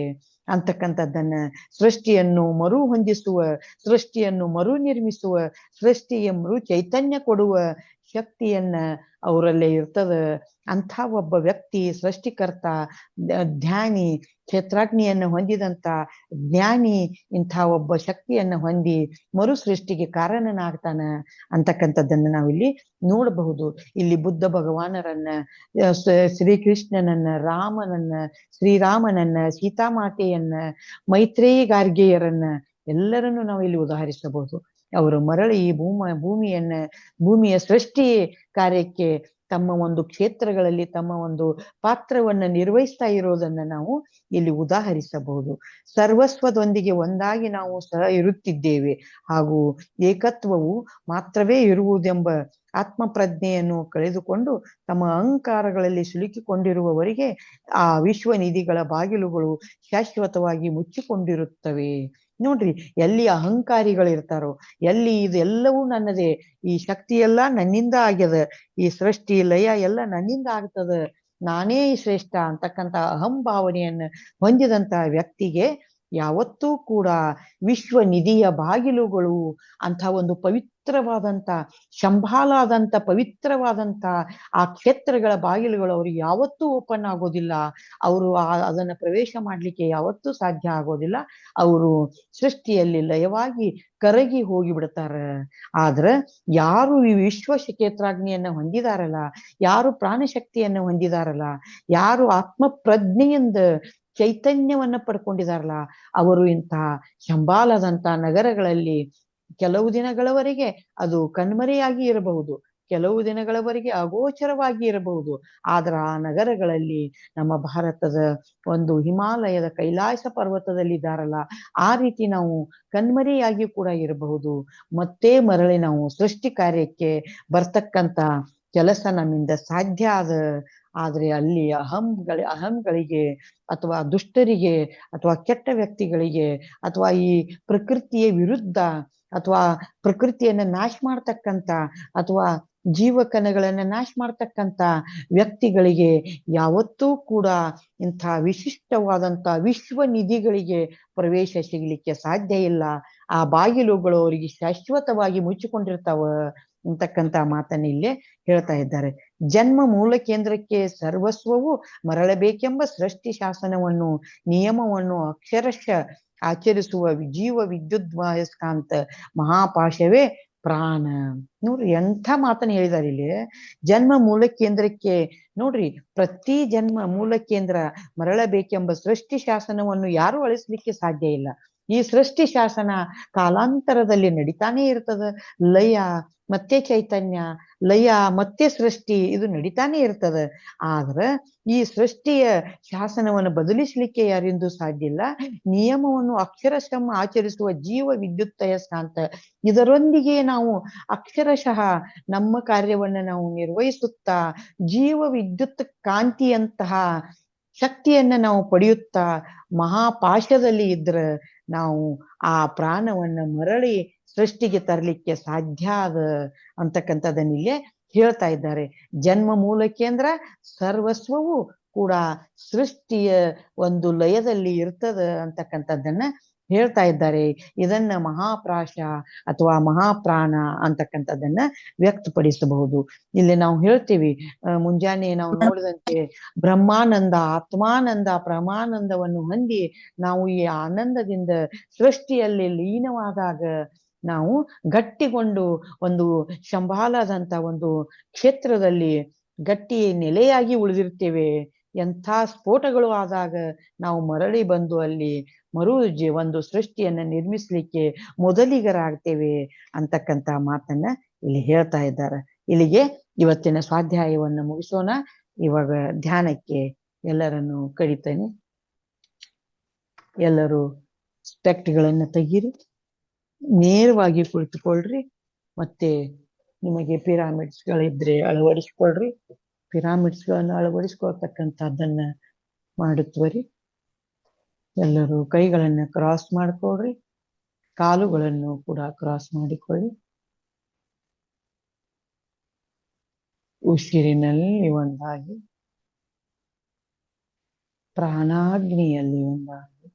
ಅಂತಕ್ಕಂಥದ್ದನ್ನ, ಸೃಷ್ಟಿಯನ್ನು ಮರು ಹೊಂದಿಸುವ, ಸೃಷ್ಟಿಯನ್ನು ಮರು ನಿರ್ಮಿಸುವ, ಸೃಷ್ಟಿಯ ಮರು ಚೈತನ್ಯ ಕೊಡುವ ಶಕ್ತಿಯನ್ನ ಅವರಲ್ಲೇ ಇರ್ತದ. ಅಂಥ ಒಬ್ಬ ವ್ಯಕ್ತಿ ಸೃಷ್ಟಿಕರ್ತ, ಧ್ಯಾನಿ, ಕ್ಷೇತ್ರಾಗ್ನಿಯನ್ನ ಹೊಂದಿದಂತ ಜ್ಞಾನಿ ಇಂಥ ಒಬ್ಬ ಶಕ್ತಿಯನ್ನ ಹೊಂದಿ ಮರು ಸೃಷ್ಟಿಗೆ ಕಾರಣನಾಗ್ತಾನ ಅಂತಕ್ಕಂಥದ್ದನ್ನ ನಾವಿಲ್ಲಿ ನೋಡಬಹುದು. ಇಲ್ಲಿ ಬುದ್ಧ ಭಗವಾನರನ್ನ, ಶ್ರೀಕೃಷ್ಣನನ್ನ, ರಾಮನನ್ನ, ಶ್ರೀರಾಮನನ್ನ, ಸೀತಾಮಾತೆಯನ್ನ, ಮೈತ್ರೇಯಿ ಗಾರ್ಗೆಯರನ್ನ ಎಲ್ಲರನ್ನು ನಾವು ಇಲ್ಲಿ ಉದಾಹರಿಸಬಹುದು. ಅವರು ಮರಳಿ ಈ ಭೂಮಿಯ ಸೃಷ್ಟಿ ಕಾರ್ಯಕ್ಕೆ ತಮ್ಮ ಒಂದು ಕ್ಷೇತ್ರಗಳಲ್ಲಿ ತಮ್ಮ ಒಂದು ಪಾತ್ರವನ್ನ ನಿರ್ವಹಿಸ್ತಾ ಇರೋದನ್ನ ನಾವು ಇಲ್ಲಿ ಉದಾಹರಿಸಬಹುದು. ಸರ್ವಸ್ವದೊಂದಿಗೆ ಒಂದಾಗಿ ನಾವು ಸಹ ಇರುತ್ತಿದ್ದೇವೆ ಹಾಗೂ ಏಕತ್ವವು ಮಾತ್ರವೇ ಇರುವುದೆಂಬ ಆತ್ಮ ಪ್ರಜ್ಞೆಯನ್ನು ಕಳೆದುಕೊಂಡು ತಮ್ಮ ಅಹಂಕಾರಗಳಲ್ಲಿ ಸಿಲುಕಿಕೊಂಡಿರುವವರಿಗೆ ಆ ವಿಶ್ವ ನಿಧಿಗಳ ಬಾಗಿಲುಗಳು ಶಾಶ್ವತವಾಗಿ ಮುಚ್ಚಿಕೊಂಡಿರುತ್ತವೆ. ನೋಡ್ರಿ, ಎಲ್ಲಿ ಅಹಂಕಾರಿಗಳಿರ್ತಾರೋ, ಎಲ್ಲಿ ಇದೆಲ್ಲವೂ ನನ್ನದೇ, ಈ ಶಕ್ತಿ ಎಲ್ಲ ನನ್ನಿಂದ ಆಗ್ಯದ, ಈ ಸೃಷ್ಟಿ ಲಯ ಎಲ್ಲ ನನ್ನಿಂದ ಆಗ್ತದ, ನಾನೇ ಶ್ರೇಷ್ಠ ಅಂತಕ್ಕಂಥ ಅಹಂಭಾವನೆಯನ್ನ ಹೊಂದಿದಂತ ವ್ಯಕ್ತಿಗೆ ಯಾವತ್ತೂ ಕೂಡ ವಿಶ್ವ ನಿಧಿಯ ಬಾಗಿಲುಗಳು ಅಂತ ಒಂದು ಪವಿತ್ರವಾದಂತ ಶಂಭಾಲಾದಂತ ಪವಿತ್ರವಾದಂತ ಆ ಕ್ಷೇತ್ರಗಳ ಬಾಗಿಲುಗಳು ಅವ್ರಿಗೆ ಯಾವತ್ತೂ ಓಪನ್ ಆಗೋದಿಲ್ಲ. ಅವರು ಅದನ್ನ ಪ್ರವೇಶ ಮಾಡ್ಲಿಕ್ಕೆ ಯಾವತ್ತೂ ಸಾಧ್ಯ ಆಗೋದಿಲ್ಲ. ಅವರು ಸೃಷ್ಟಿಯಲ್ಲಿ ಲಯವಾಗಿ ಕರಗಿ ಹೋಗಿಬಿಡ್ತಾರೆ. ಆದ್ರ ಯಾರು ಈ ವಿಶ್ವ ಕ್ಷೇತ್ರಾಗ್ನಿಯನ್ನ ಹೊಂದಿದಾರಲ್ಲ, ಯಾರು ಪ್ರಾಣಶಕ್ತಿಯನ್ನ ಹೊಂದಿದಾರಲ್ಲ, ಯಾರು ಆತ್ಮ ಪ್ರಜ್ಞೆಯಿಂದ ಚೈತನ್ಯವನ್ನ ಪಡ್ಕೊಂಡಿದಾರಲ್ಲ, ಅವರು ಇಂತಹ ಶಂಬಾಲದಂತ ನಗರಗಳಲ್ಲಿ ಕೆಲವು ದಿನಗಳವರೆಗೆ ಅದು ಕಣ್ಮರೆಯಾಗಿ ಇರಬಹುದು, ಕೆಲವು ದಿನಗಳವರೆಗೆ ಅಗೋಚರವಾಗಿ ಇರಬಹುದು. ಆದ್ರ ಆ ನಗರಗಳಲ್ಲಿ ನಮ್ಮ ಭಾರತದ ಒಂದು ಹಿಮಾಲಯದ ಕೈಲಾಸ ಪರ್ವತದಲ್ಲಿ ಇದ್ದಾರಲ್ಲ, ಆ ರೀತಿ ನಾವು ಕಣ್ಮರೆಯಾಗಿ ಕೂಡ ಇರಬಹುದು. ಮತ್ತೆ ಮರಳಿ ನಾವು ಸೃಷ್ಟಿ ಕಾರ್ಯಕ್ಕೆ ಬರ್ತಕ್ಕಂತ ಕೆಲಸ ನಮ್ಮಿಂದ ಸಾಧ್ಯ ಆದ್ರೆ ಅಲ್ಲಿ ಅಹಂಗಳಿಗೆ ಅಥವಾ ದುಷ್ಟರಿಗೆ ಅಥವಾ ಕೆಟ್ಟ ವ್ಯಕ್ತಿಗಳಿಗೆ ಅಥವಾ ಈ ಪ್ರಕೃತಿಯ ವಿರುದ್ಧ ಅಥವಾ ಪ್ರಕೃತಿಯನ್ನ ನಾಶ ಮಾಡ್ತಕ್ಕಂತ ಅಥವಾ ಜೀವಕಣಗಳನ್ನ ನಾಶ ಮಾಡ್ತಕ್ಕಂತ ವ್ಯಕ್ತಿಗಳಿಗೆ ಯಾವತ್ತೂ ಕೂಡ ಇಂಥ ವಿಶಿಷ್ಟವಾದಂತ ವಿಶ್ವ ನಿಧಿಗಳಿಗೆ ಪ್ರವೇಶ ಸಿಗ್ಲಿಕ್ಕೆ ಸಾಧ್ಯ ಇಲ್ಲ. ಆ ಬಾಗಿಲುಗಳು ಅವರಿಗೆ ಶಾಶ್ವತವಾಗಿ ಮುಚ್ಚಿಕೊಂಡಿರ್ತಾವ ಅಂತಕ್ಕಂತ ಮಾತನ್ನ ಇಲ್ಲೇ ಹೇಳ್ತಾ ಇದ್ದಾರೆ. ಜನ್ಮ ಮೂಲ ಕೇಂದ್ರಕ್ಕೆ ಸರ್ವಸ್ವವು ಮರಳಬೇಕೆಂಬ ಸೃಷ್ಟಿ ಶಾಸನವನ್ನು ನಿಯಮವನ್ನು ಅಕ್ಷರಶಃ ಆಚರಿಸುವ ಜೀವ ವಿದ್ಯುದ್ವಾಯಸ್ಕಾಂತ ಮಹಾಪಾಶವೇ ಪ್ರಾಣ. ನೋಡ್ರಿ ಎಂಥ ಮಾತನ್ನ ಹೇಳಿದಾರೆ ಇಲ್ಲಿ. ಜನ್ಮ ಮೂಲ ಕೇಂದ್ರಕ್ಕೆ ನೋಡ್ರಿ, ಪ್ರತಿ ಜನ್ಮ ಮೂಲ ಕೇಂದ್ರ ಮರಳಬೇಕೆಂಬ ಸೃಷ್ಟಿ ಶಾಸನವನ್ನು ಯಾರು ಅಳಿಸ್ಲಿಕ್ಕೆ ಸಾಧ್ಯ ಇಲ್ಲ. ಈ ಸೃಷ್ಟಿ ಶಾಸನ ಕಾಲಾಂತರದಲ್ಲಿ ನಡೀತಾನೆ ಇರ್ತದ. ಲಯ ಮತ್ತೆ ಚೈತನ್ಯ, ಲಯ ಮತ್ತೆ ಸೃಷ್ಟಿ, ಇದು ನಡೀತಾನೆ ಇರ್ತದ. ಆದ್ರ ಈ ಸೃಷ್ಟಿಯ ಶಾಸನವನ್ನು ಬದಲಿಸ್ಲಿಕ್ಕೆ ಯಾರಿಂದೂ ಸಾಧ್ಯ ಇಲ್ಲ. ನಿಯಮವನ್ನು ಅಕ್ಷರಶಃ ಆಚರಿಸುವ ಜೀವ ವಿದ್ಯುತ್ತಯಸ್ಕಾಂತ, ಇದರೊಂದಿಗೆ ನಾವು ಅಕ್ಷರಶಃ ನಮ್ಮ ಕಾರ್ಯವನ್ನ ನಾವು ನಿರ್ವಹಿಸುತ್ತಾ ಜೀವ ವಿದ್ಯುತ್ ಕಾಂತಿಯಂತಹ ಶಕ್ತಿಯನ್ನ ನಾವು ಪಡೆಯುತ್ತಾ ಮಹಾಪಾಶದಲ್ಲಿ ಇದ್ರ ನಾವು ಆ ಪ್ರಾಣವನ್ನ ಮರಳಿ ಸೃಷ್ಟಿಗೆ ತರಲಿಕ್ಕೆ ಸಾಧ್ಯ ಅಂತಕ್ಕಂಥದ್ದನ್ನ ಇಲ್ಲೇ ಹೇಳ್ತಾ ಇದ್ದಾರೆ. ಜನ್ಮ ಮೂಲ ಕೇಂದ್ರ ಸರ್ವಸ್ವವು ಕೂಡ ಸೃಷ್ಟಿಯ ಒಂದು ಲಯದಲ್ಲಿ ಇರ್ತದ ಅಂತಕ್ಕಂಥದ್ದನ್ನ ಹೇಳ್ತಾ ಇದ್ದಾರೆ. ಇದನ್ನ ಮಹಾಪ್ರಾಶ ಅಥವಾ ಮಹಾಪ್ರಾಣ ಅಂತಕ್ಕಂಥದ್ದನ್ನ ವ್ಯಕ್ತಪಡಿಸಬಹುದು. ಇಲ್ಲಿ ನಾವು ಹೇಳ್ತೀವಿ, ಮುಂಜಾನೆ ನಾವು ನೋಡಿದಂತೆ ಬ್ರಹ್ಮಾನಂದ, ಆತ್ಮಾನಂದ, ಪರಮಾನಂದವನ್ನು ಹೊಂದಿ ನಾವು ಈ ಆನಂದದಿಂದ ಸೃಷ್ಟಿಯಲ್ಲಿ ಲೀನವಾದಾಗ ನಾವು ಗಟ್ಟಿಗೊಂಡು ಒಂದು ಶಂಭಾಲದಂತ ಒಂದು ಕ್ಷೇತ್ರದಲ್ಲಿ ಗಟ್ಟಿ ನೆಲೆಯಾಗಿ ಉಳಿದಿರ್ತೇವೆ. ಎಂಥ ಸ್ಫೋಟಗಳು ಆದಾಗ ನಾವು ಮರಳಿ ಬಂದು ಅಲ್ಲಿ ಒಂದು ಸೃಷ್ಟಿಯನ್ನ ನಿರ್ಮಿಸ್ಲಿಕ್ಕೆ ಮೊದಲಿಗರಾಗ್ತೇವೆ ಅಂತಕ್ಕಂತ ಮಾತನ್ನ ಇಲ್ಲಿ ಹೇಳ್ತಾ ಇದ್ದಾರೆ. ಇಲ್ಲಿಗೆ ಇವತ್ತಿನ ಸ್ವಾಧ್ಯಾಯವನ್ನು ಮುಗಿಸೋಣ. ಇವಾಗ ಧ್ಯಾನಕ್ಕೆ ಎಲ್ಲರನ್ನು ಕರೀತೇನೆ. ಎಲ್ಲರೂ ಸ್ಪೆಕ್ಟ್ಗಳನ್ನ ತೆಗೀರಿ, ನೇರವಾಗಿ ಕುಳಿತುಕೊಳ್ರಿ. ಮತ್ತೆ ನಿಮಗೆ ಪಿರಾಮಿಡ್ಸ್ಗಳಿದ್ರೆ ಅಳವಡಿಸ್ಕೊಳ್ರಿ. ಪಿರಾಮಿಡ್ಸ್ಗಳನ್ನು ಅಳವಡಿಸ್ಕೊಳ್ತಕ್ಕಂಥದ್ದನ್ನ ಮಾಡುತ್ತವರಿ. ಎಲ್ಲರೂ ಕೈಗಳನ್ನ ಕ್ರಾಸ್ ಮಾಡ್ಕೊಳ್ರಿ, ಕಾಲುಗಳನ್ನು ಕೂಡ ಕ್ರಾಸ್ ಮಾಡಿಕೊಳ್ಳಿ. ಉಸಿರಿನಲ್ಲಿ ಒಂದಾಗಿ, ಪ್ರಾಣಾಗ್ನಿಯಲ್ಲಿ ಒಂದಾಗಿ,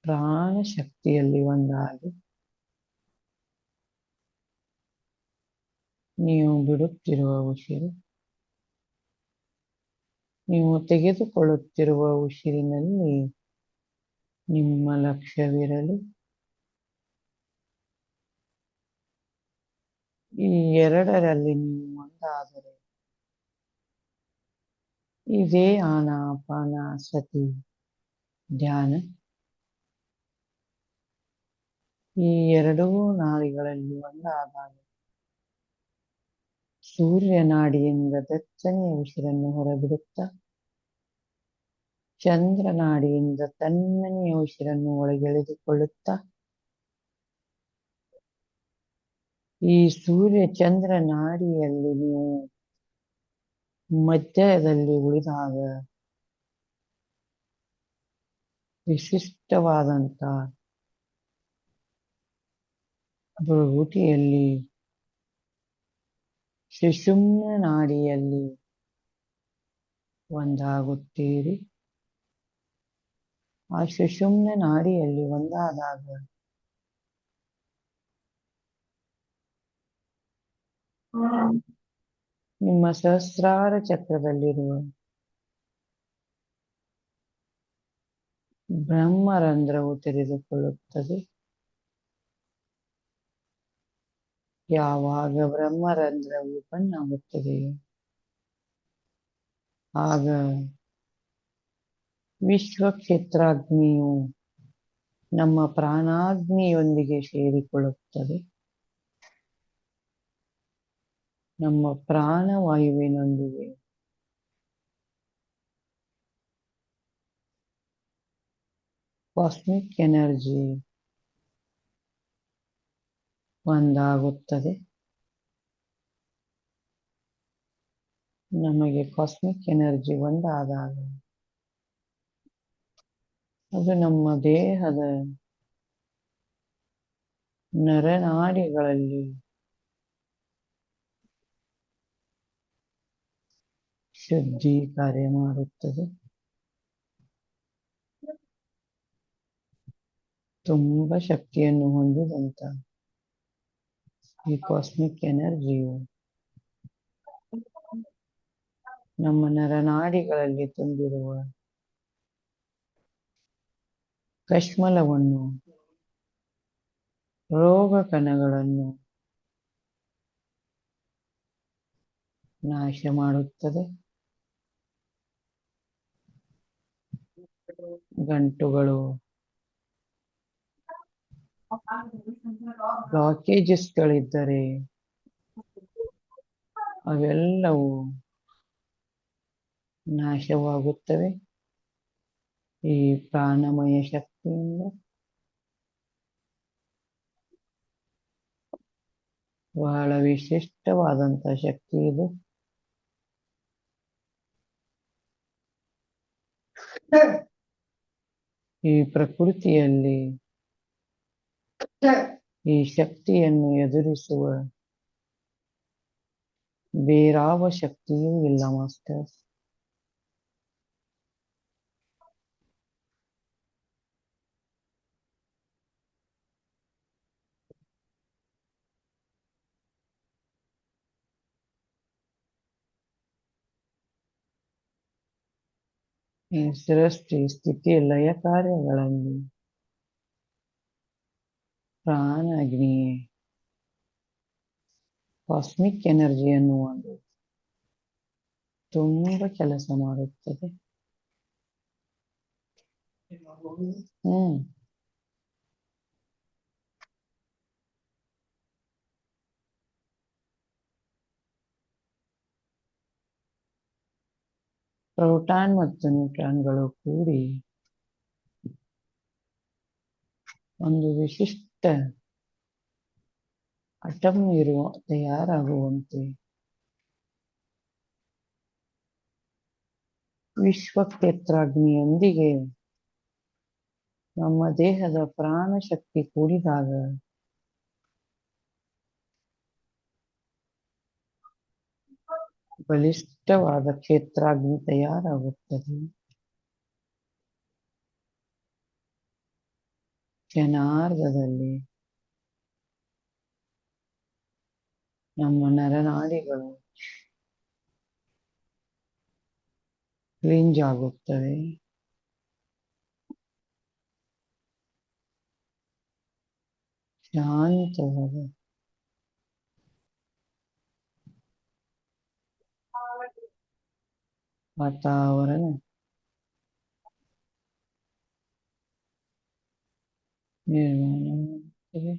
ಪ್ರಾಣ ಶಕ್ತಿಯಲ್ಲಿ ಒಂದಾಗಿ, ನೀವು ಬಿಡುತ್ತಿರುವ ಉಸಿರು, ನೀವು ತೆಗೆದುಕೊಳ್ಳುತ್ತಿರುವ ಉಸಿರಿನಲ್ಲಿ ನಿಮ್ಮ ಲಕ್ಷ್ಯವಿರಲಿ. ಈ ಎರಡರಲ್ಲಿ ನೀವು ಒಂದಾದರೆ ಇದೇ ಆನಾಪಾನಸತಿ ಧ್ಯಾನ. ಈ ಎರಡೂ ನಾಡಿಗಳಲ್ಲಿ ಒಂದಾದಾಗ ಸೂರ್ಯ ನಾಡಿಯಿಂದ ಬೆಚ್ಚನೆಯ ಉಸಿರನ್ನು ಹೊರಬಿಡುತ್ತಾ, ಚಂದ್ರ ನಾಡಿಯಿಂದ ತಣ್ಣನೆಯ ಉಸಿರನ್ನು ಒಳಗೆಳೆದುಕೊಳ್ಳುತ್ತಾ, ಈ ಸೂರ್ಯ ಚಂದ್ರ ನಾಡಿಯಲ್ಲಿ ನೀವು ಮಧ್ಯದಲ್ಲಿ ಉಳಿದಾಗ ವಿಶಿಷ್ಟವಾದಂತ ಭೃಗುಟಿಯಲ್ಲಿ ಸುಷುಮ್ನ ನಾಡಿಯಲ್ಲಿ ಒಂದಾಗುತ್ತೀರಿ. ಆ ಸುಷುಮ್ನ ನಾಡಿಯಲ್ಲಿ ಒಂದಾದಾಗ ನಿಮ್ಮ ಸಹಸ್ರಾರ ಚಕ್ರದಲ್ಲಿರುವ ಬ್ರಹ್ಮರಂಧ್ರವು ತೆರೆದುಕೊಳ್ಳುತ್ತದೆ. ಯಾವಾಗ ಬ್ರಹ್ಮರಂಧ್ರವು ಓಪನ್ ಆಗುತ್ತದೆ, ಆಗ ವಿಶ್ವಕ್ಷೇತ್ರಾಗ್ನಿಯು ನಮ್ಮ ಪ್ರಾಣಾಗ್ನಿಯೊಂದಿಗೆ ಸೇರಿಕೊಳ್ಳುತ್ತದೆ. ನಮ್ಮ ಪ್ರಾಣವಾಯುವಿನೊಂದಿಗೆ ಕಾಸ್ಮಿಕ್ ಎನರ್ಜಿ ಒಂದಾಗುತ್ತದೆ. ನಮಗೆ ಕಾಸ್ಮಿಕ್ ಎನರ್ಜಿ ಒಂದಾದಾಗ ಅದು ನಮ್ಮ ದೇಹದ ನರನಾಡಿಗಳಲ್ಲಿ ಶುದ್ಧಿ ಕಾರ್ಯ ಮಾಡುತ್ತದೆ. ತುಂಬ ಶಕ್ತಿಯನ್ನು ಹೊಂದಿದಂತ ಈ ಕಾಸ್ಮಿಕ್ ಎನರ್ಜಿಯು ನಮ್ಮ ನರನಾಡಿಗಳಲ್ಲಿ ತುಂಬಿರುವ ಕಶ್ಮಲವನ್ನು, ರೋಗ ಕಣಗಳನ್ನು ನಾಶ ಮಾಡುತ್ತದೆ. ಗಂಟುಗಳು, ಬ್ಲಾಕೇಜಸ್ಗಳಿದ್ದರೆ ಅವೆಲ್ಲವೂ ನಾಶವಾಗುತ್ತವೆ ಈ ಪ್ರಾಣಮಯ ಶಕ್ತಿಯಿಂದ. ಬಹಳ ವಿಶಿಷ್ಟವಾದಂತ ಶಕ್ತಿ ಇದು. ಈ ಪ್ರಕೃತಿಯಲ್ಲಿ ಈ ಶಕ್ತಿಯನ್ನು ಎದುರಿಸುವ ಬೇರಾವ ಶಕ್ತಿಯೂ ಇಲ್ಲ ಮಾಸ್ಟರ್. ಈ ಸೃಷ್ಟಿ ಸ್ಥಿತಿ ಲಯ ಕಾರ್ಯಗಳಲ್ಲಿ ಪ್ರಾಣ ಅಗ್ನಿ ಕಾಸ್ಮಿಕ್ ಎನರ್ಜಿ ಅನ್ನುವುದು ತುಂಬ ಕೆಲಸ ಮಾಡುತ್ತದೆ. ಹ್ಮ್ ಪ್ರೋಟಾನ್ ಮತ್ತು ನ್ಯೂಟ್ರಾನ್ಗಳು ಕೂಡಿ ಒಂದು ವಿಶಿಷ್ಟ ಅಟಮ್ ತಯಾರಾಗುವಂತೆ ವಿಶ್ವಕ್ಷೇತ್ರಾಗ್ನಿಯೊಂದಿಗೆ ನಮ್ಮ ದೇಹದ ಪ್ರಾಣಶಕ್ತಿ ಕೂಡಿದಾಗ ಬಲಿಷ್ಠವಾದ ಕ್ಷೇತ್ರಾಗ್ನಿ ತಯಾರಾಗುತ್ತದೆ. ಕ್ಷಣಾರ್ಧದಲ್ಲಿ ನಮ್ಮ ನರನಾಡಿಗಳು ಕ್ಲಿಂಜ್ ಆಗುತ್ತವೆ. ಶಾಂತವಾದ ವಾತಾವರಣ ನಿರ್ಮಾಣವಾಗುತ್ತದೆ.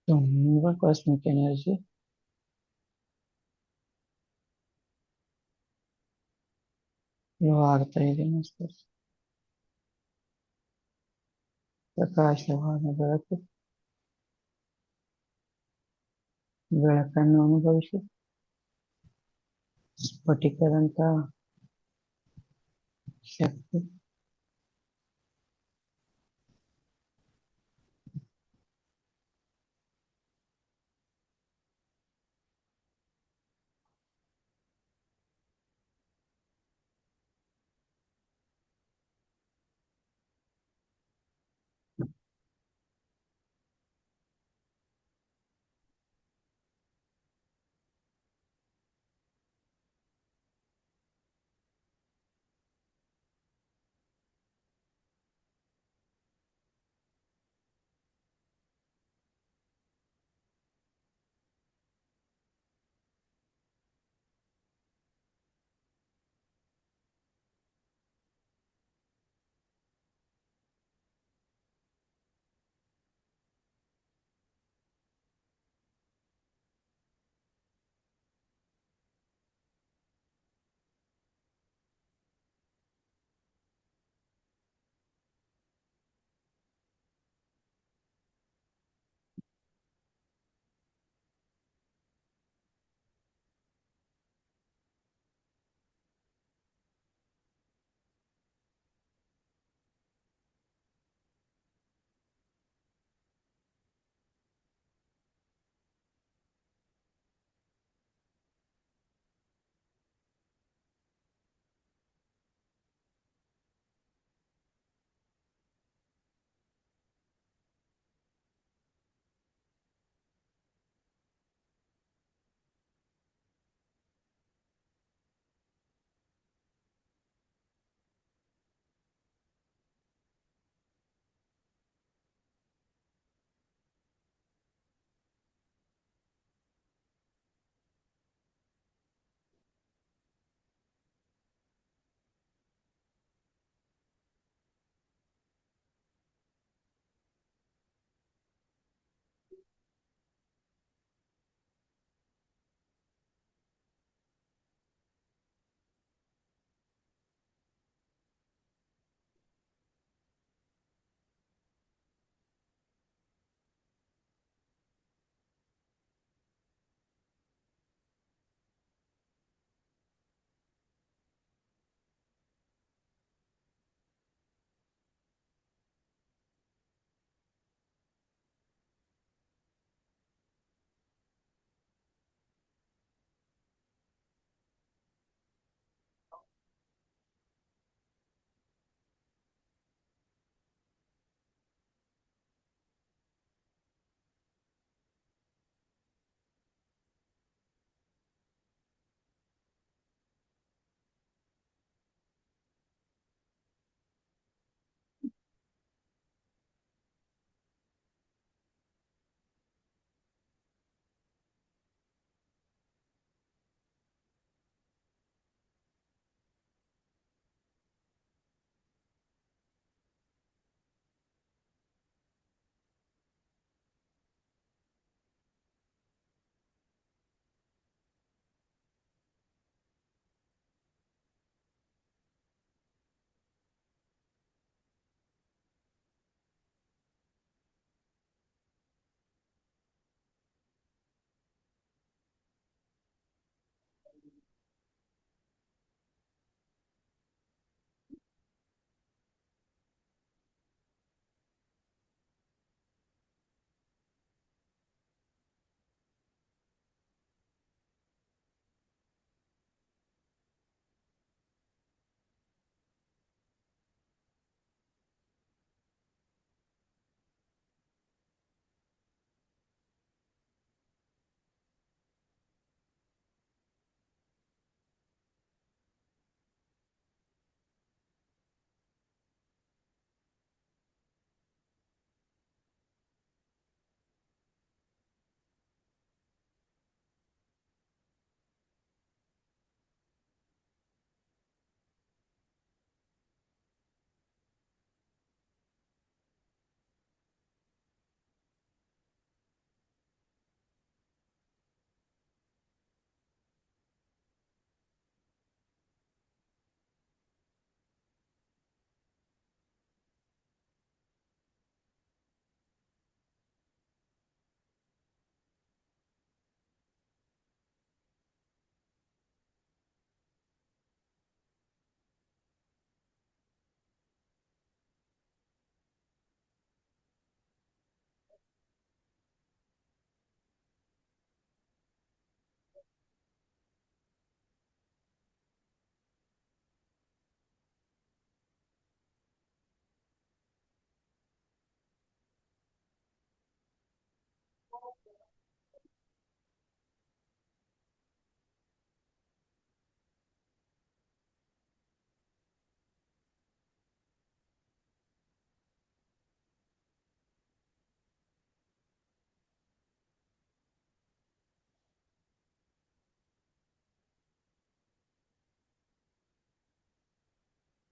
ತುಂಬಾ ಕಾಸ್ಮಿಕ್ ಎನರ್ಜಿ ಫ್ಲೋ ಆಗ್ತಾ ಇದೆ. ಮಸ್ತ್ ಪ್ರಕಾಶವಾದ ಬೆಳಕನ್ನು ಅನುಭವಿಸಿ ಸ್ಫಟಿಕದಂತ ಶಕ್ತಿ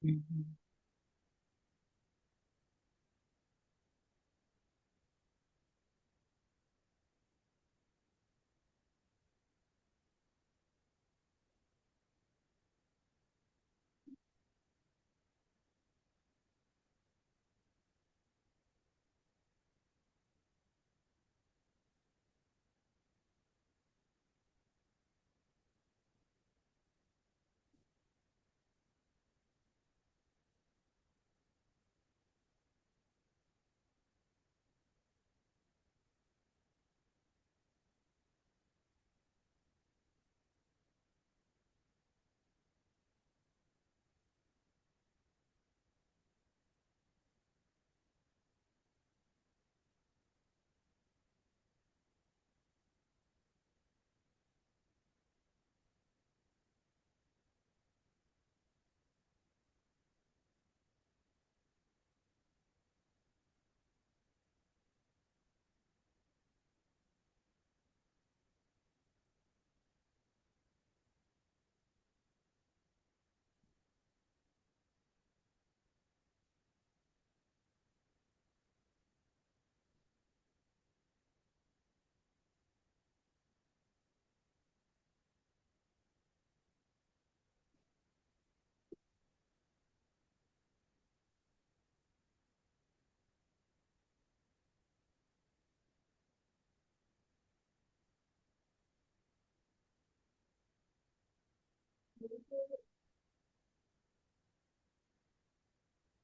ಹ್ಮ್.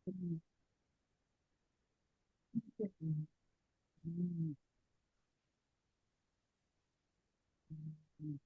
ಹ್ಮ್. ಹ್ಮ್. ಹ್ಮ್. ಹ್ಮ್.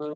ಹ್ಮ್.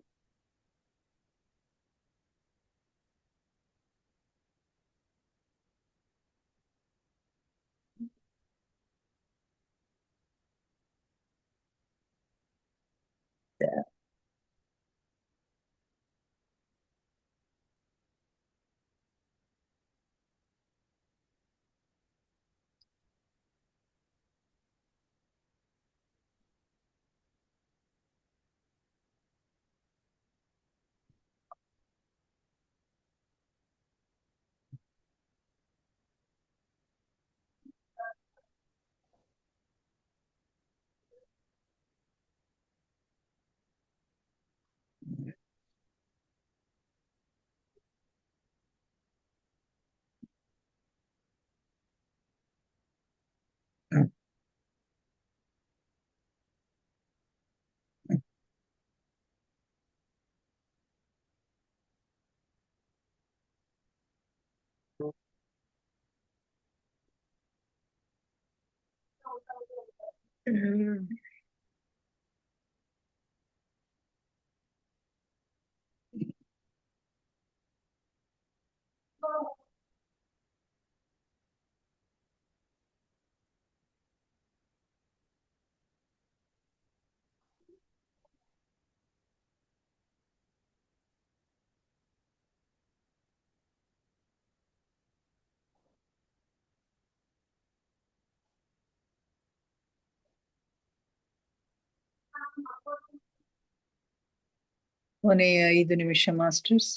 ಕೊನೆಯ 5 ನಿಮಿಷ ಮಾಸ್ಟರ್ಸ್.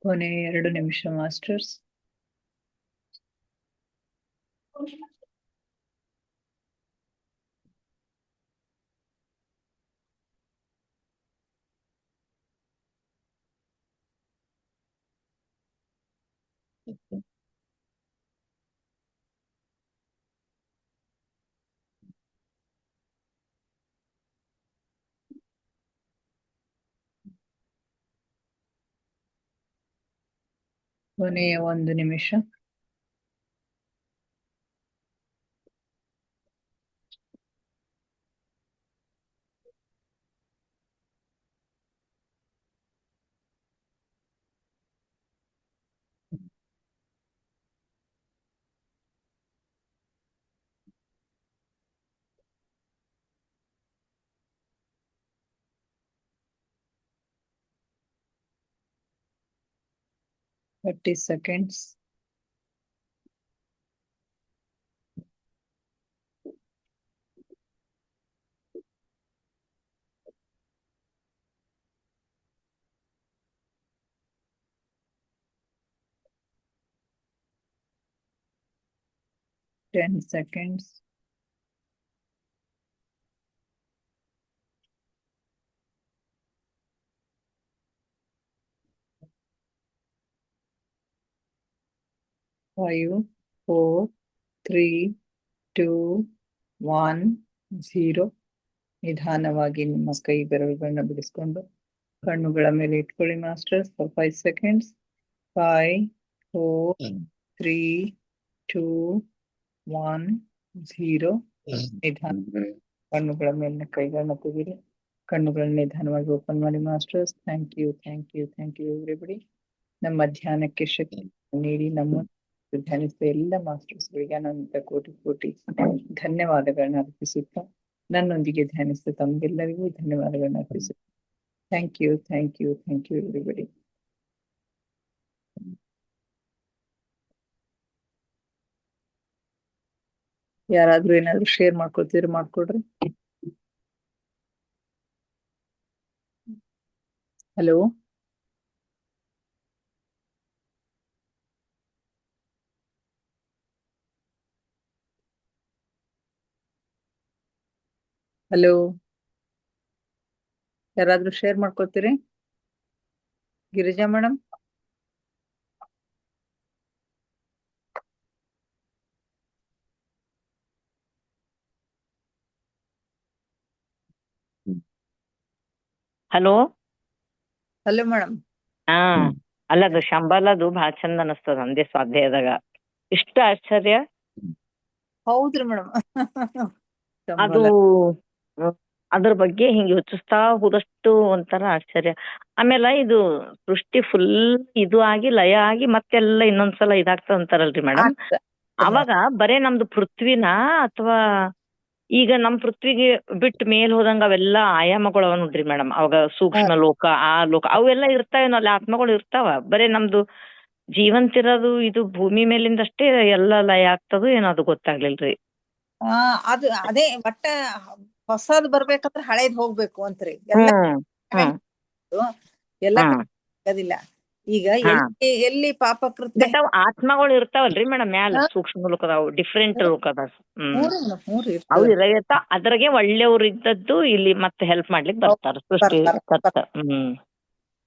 ಕೊನೆಯ 2 ನಿಮಿಷ ಮಾಸ್ಟರ್ಸ್. ಕೊನೆಯ 1 ನಿಮಿಷ. Thirty seconds. Ten seconds. Five, four, three, two, one, zero. ನಿಧಾನವಾಗಿ ನಿಮ್ಮ ಕೈ ಬೆರಳುಗಳನ್ನ ಬಿಡಿಸ್ಕೊಂಡು ಕಣ್ಣುಗಳ ಮೇಲೆ ಇಟ್ಕೊಳ್ಳಿ ಮಾಸ್ಟರ್ಸ್ ಫಾರ್ 5 seconds. 5, 4, 3, 2, 1, 0. ನಿಧಾನ ಕಣ್ಣುಗಳ ಮೇಲಿನ ಕೈಗಳನ್ನ ತೆಗೀರಿ. ಕಣ್ಣುಗಳನ್ನ ನಿಧಾನವಾಗಿ ಓಪನ್ ಮಾಡಿ ಮಾಸ್ಟರ್ಸ್. Thank you everybody. ನಮ್ಮ ಧ್ಯಾನಕ್ಕೆ ಶಕ್ತಿ ನೀಡಿ ನಮ್ಮ ಧ್ಯಾನಿಸಿದ ಎಲ್ಲ ಮಾಸ್ಟರ್ಸ್ಗಳಿಗೆ ಅನಂತ ಕೋಟಿ ಧನ್ಯವಾದಗಳನ್ನ ಅರ್ಪಿಸುತ್ತಾ ನನ್ನೊಂದಿಗೆ ಧ್ಯಾನಿಸಿದ ತಮಗೆಲ್ಲರಿಗೂ ಧನ್ಯವಾದಗಳನ್ನ ಅರ್ಪಿಸುತ್ತಾ ಥ್ಯಾಂಕ್ ಯು ಎವ್ರಿಬಡಿ. ಯಾರಾದ್ರೂ ಏನಾದ್ರು ಶೇರ್ ಮಾಡ್ಕೊಳ್ತೀರಿ ಮಾಡ್ಕೊಡ್ರಿ. ಹಲೋ ಹಲೋ ಯಾರಾದ್ರೂ ಶೇರ್ ಮಾಡ್ಕೊಳ್ತೀರಿ? Girija madam. Hello hello madam. ಹಾ ಅಲ್ಲದು ಶಂಬಾಲದು ಬಹಳ ಚಂದ ಅನಸ್ತದ ನಮ್ದೇ ಸ್ವಾಧ್ಯಾಯದಾಗ. ಇಷ್ಟ ಆಶ್ಚರ್ಯ ಹೌದ್ರಿ ಮೇಡಮ್. ಅದು ಅದ್ರ ಬಗ್ಗೆ ಹಿಂಗ್ ಯೋಚಿಸ್ತಾ ಹೋದಷ್ಟು ಒಂಥರ ಆಶ್ಚರ್ಯ. ಆಮೇಲೆ ಇದು ಸೃಷ್ಟಿ ಫುಲ್ ಇದು ಆಗಿ ಲಯ ಆಗಿ ಮತ್ತೆಲ್ಲ ಇನ್ನೊಂದ್ಸಲ ಇದಾಗ್ತದ ಅಂತಾರಲ್ರಿ ಮೇಡಮ್. ಅವಾಗ ಬರೇ ನಮ್ದು ಪೃಥ್ವಿನ ಅಥವಾ ಈಗ ನಮ್ ಪೃಥ್ವಿಗೆ ಬಿಟ್ಟು ಮೇಲ್ ಹೋದಂಗ ಅವೆಲ್ಲಾ ಆಯಾಮಗಳು ಅವ ನೋಡ್ರಿ ಮೇಡಮ್. ಅವಾಗ ಸೂಕ್ಷ್ಮ ಲೋಕ ಆ ಲೋಕ ಅವೆಲ್ಲ ಇರ್ತಾವೇನೋ ಅಲ್ಲಿ ಆತ್ಮಗಳು ಇರ್ತಾವ. ಬರೇ ನಮ್ದು ಜೀವಂತಿರೋದು ಇದು ಭೂಮಿ ಮೇಲಿಂದಷ್ಟೇ ಎಲ್ಲ ಲಯ ಆಗ್ತದ ಏನೋ ಅದು ಗೊತ್ತಾಗ್ಲಿಲ್ರಿ. ಅದು ಅದೇ ಒಟ್ಟ ಹೊಸದ್ ಬರ್ಬೇಕಂದ್ರ ಹಳೇದ್ ಹೋಗ್ಬೇಕು ಅಂತ್ರಿ. ಎಲ್ಲ ಎಲ್ಲ ಆಗೋದಿಲ್ಲ. ಈಗ ಎಲ್ಲಿ ಪಾಪ ಕೃತ್ಯ ಆತ್ಮಗಳು ಇರ್ತಾವಲ್ರಿ ಮೇಡಮ್ ಮ್ಯಾಲ ಸೂಕ್ಷ್ಮ ಲೋಕದಾವು ಡಿಫ್ರೆಂಟ್ ಲೋಕದ ಅವು ಇರತ್ತ. ಅದ್ರಾಗೆ ಒಳ್ಳೆಯವ್ರು ಇದ್ದದ್ದು ಇಲ್ಲಿ ಮತ್ತೆ ಹೆಲ್ಪ್ ಮಾಡ್ಲಿಕ್ಕೆ ಬರ್ತಾರ ಸೃಷ್ಟಿ ಕರ್ತ.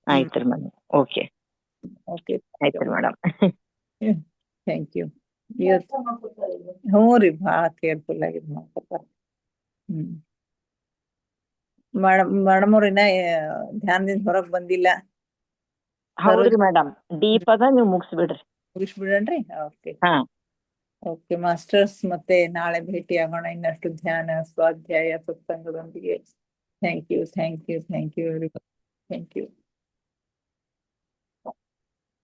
ಆಯ್ತ್ರಿ ಮೇಡಮ್. ಓಕೆ ಆಯ್ತ್ರಿ ಮೇಡಮ್. Thank you. ಹ್ಞೂ ರೀ ಭಾಳ ಕೇರ್ಫುಲ್ ಆಗಿ ಮಾಡ್ಕೊತಾರ. ಮೇಡಮ್ ಅವ್ರ ಇನ್ನ ಧ್ಯಾನದಿಂದ ಹೊರಗ್ ಬಂದಿಲ್ಲ. ಹೌದ್ರಿ ಮೇಡಮ್. ಡೀಪ್ ಅದ ನೀವು ಮುಗಿಸ್ಬಿಡ್ರಿ. ಓಕೆ ಓಕೆ ಮಾಸ್ಟರ್ಸ್, ಮತ್ತೆ ನಾಳೆ ಭೇಟಿ ಆಗೋಣ ಇನ್ನಷ್ಟು ಧ್ಯಾನ ಸ್ವಾಧ್ಯಾಯ ಸತ್ಸಂಗದೊಂದಿಗೆ. Thank you everybody. Thank you.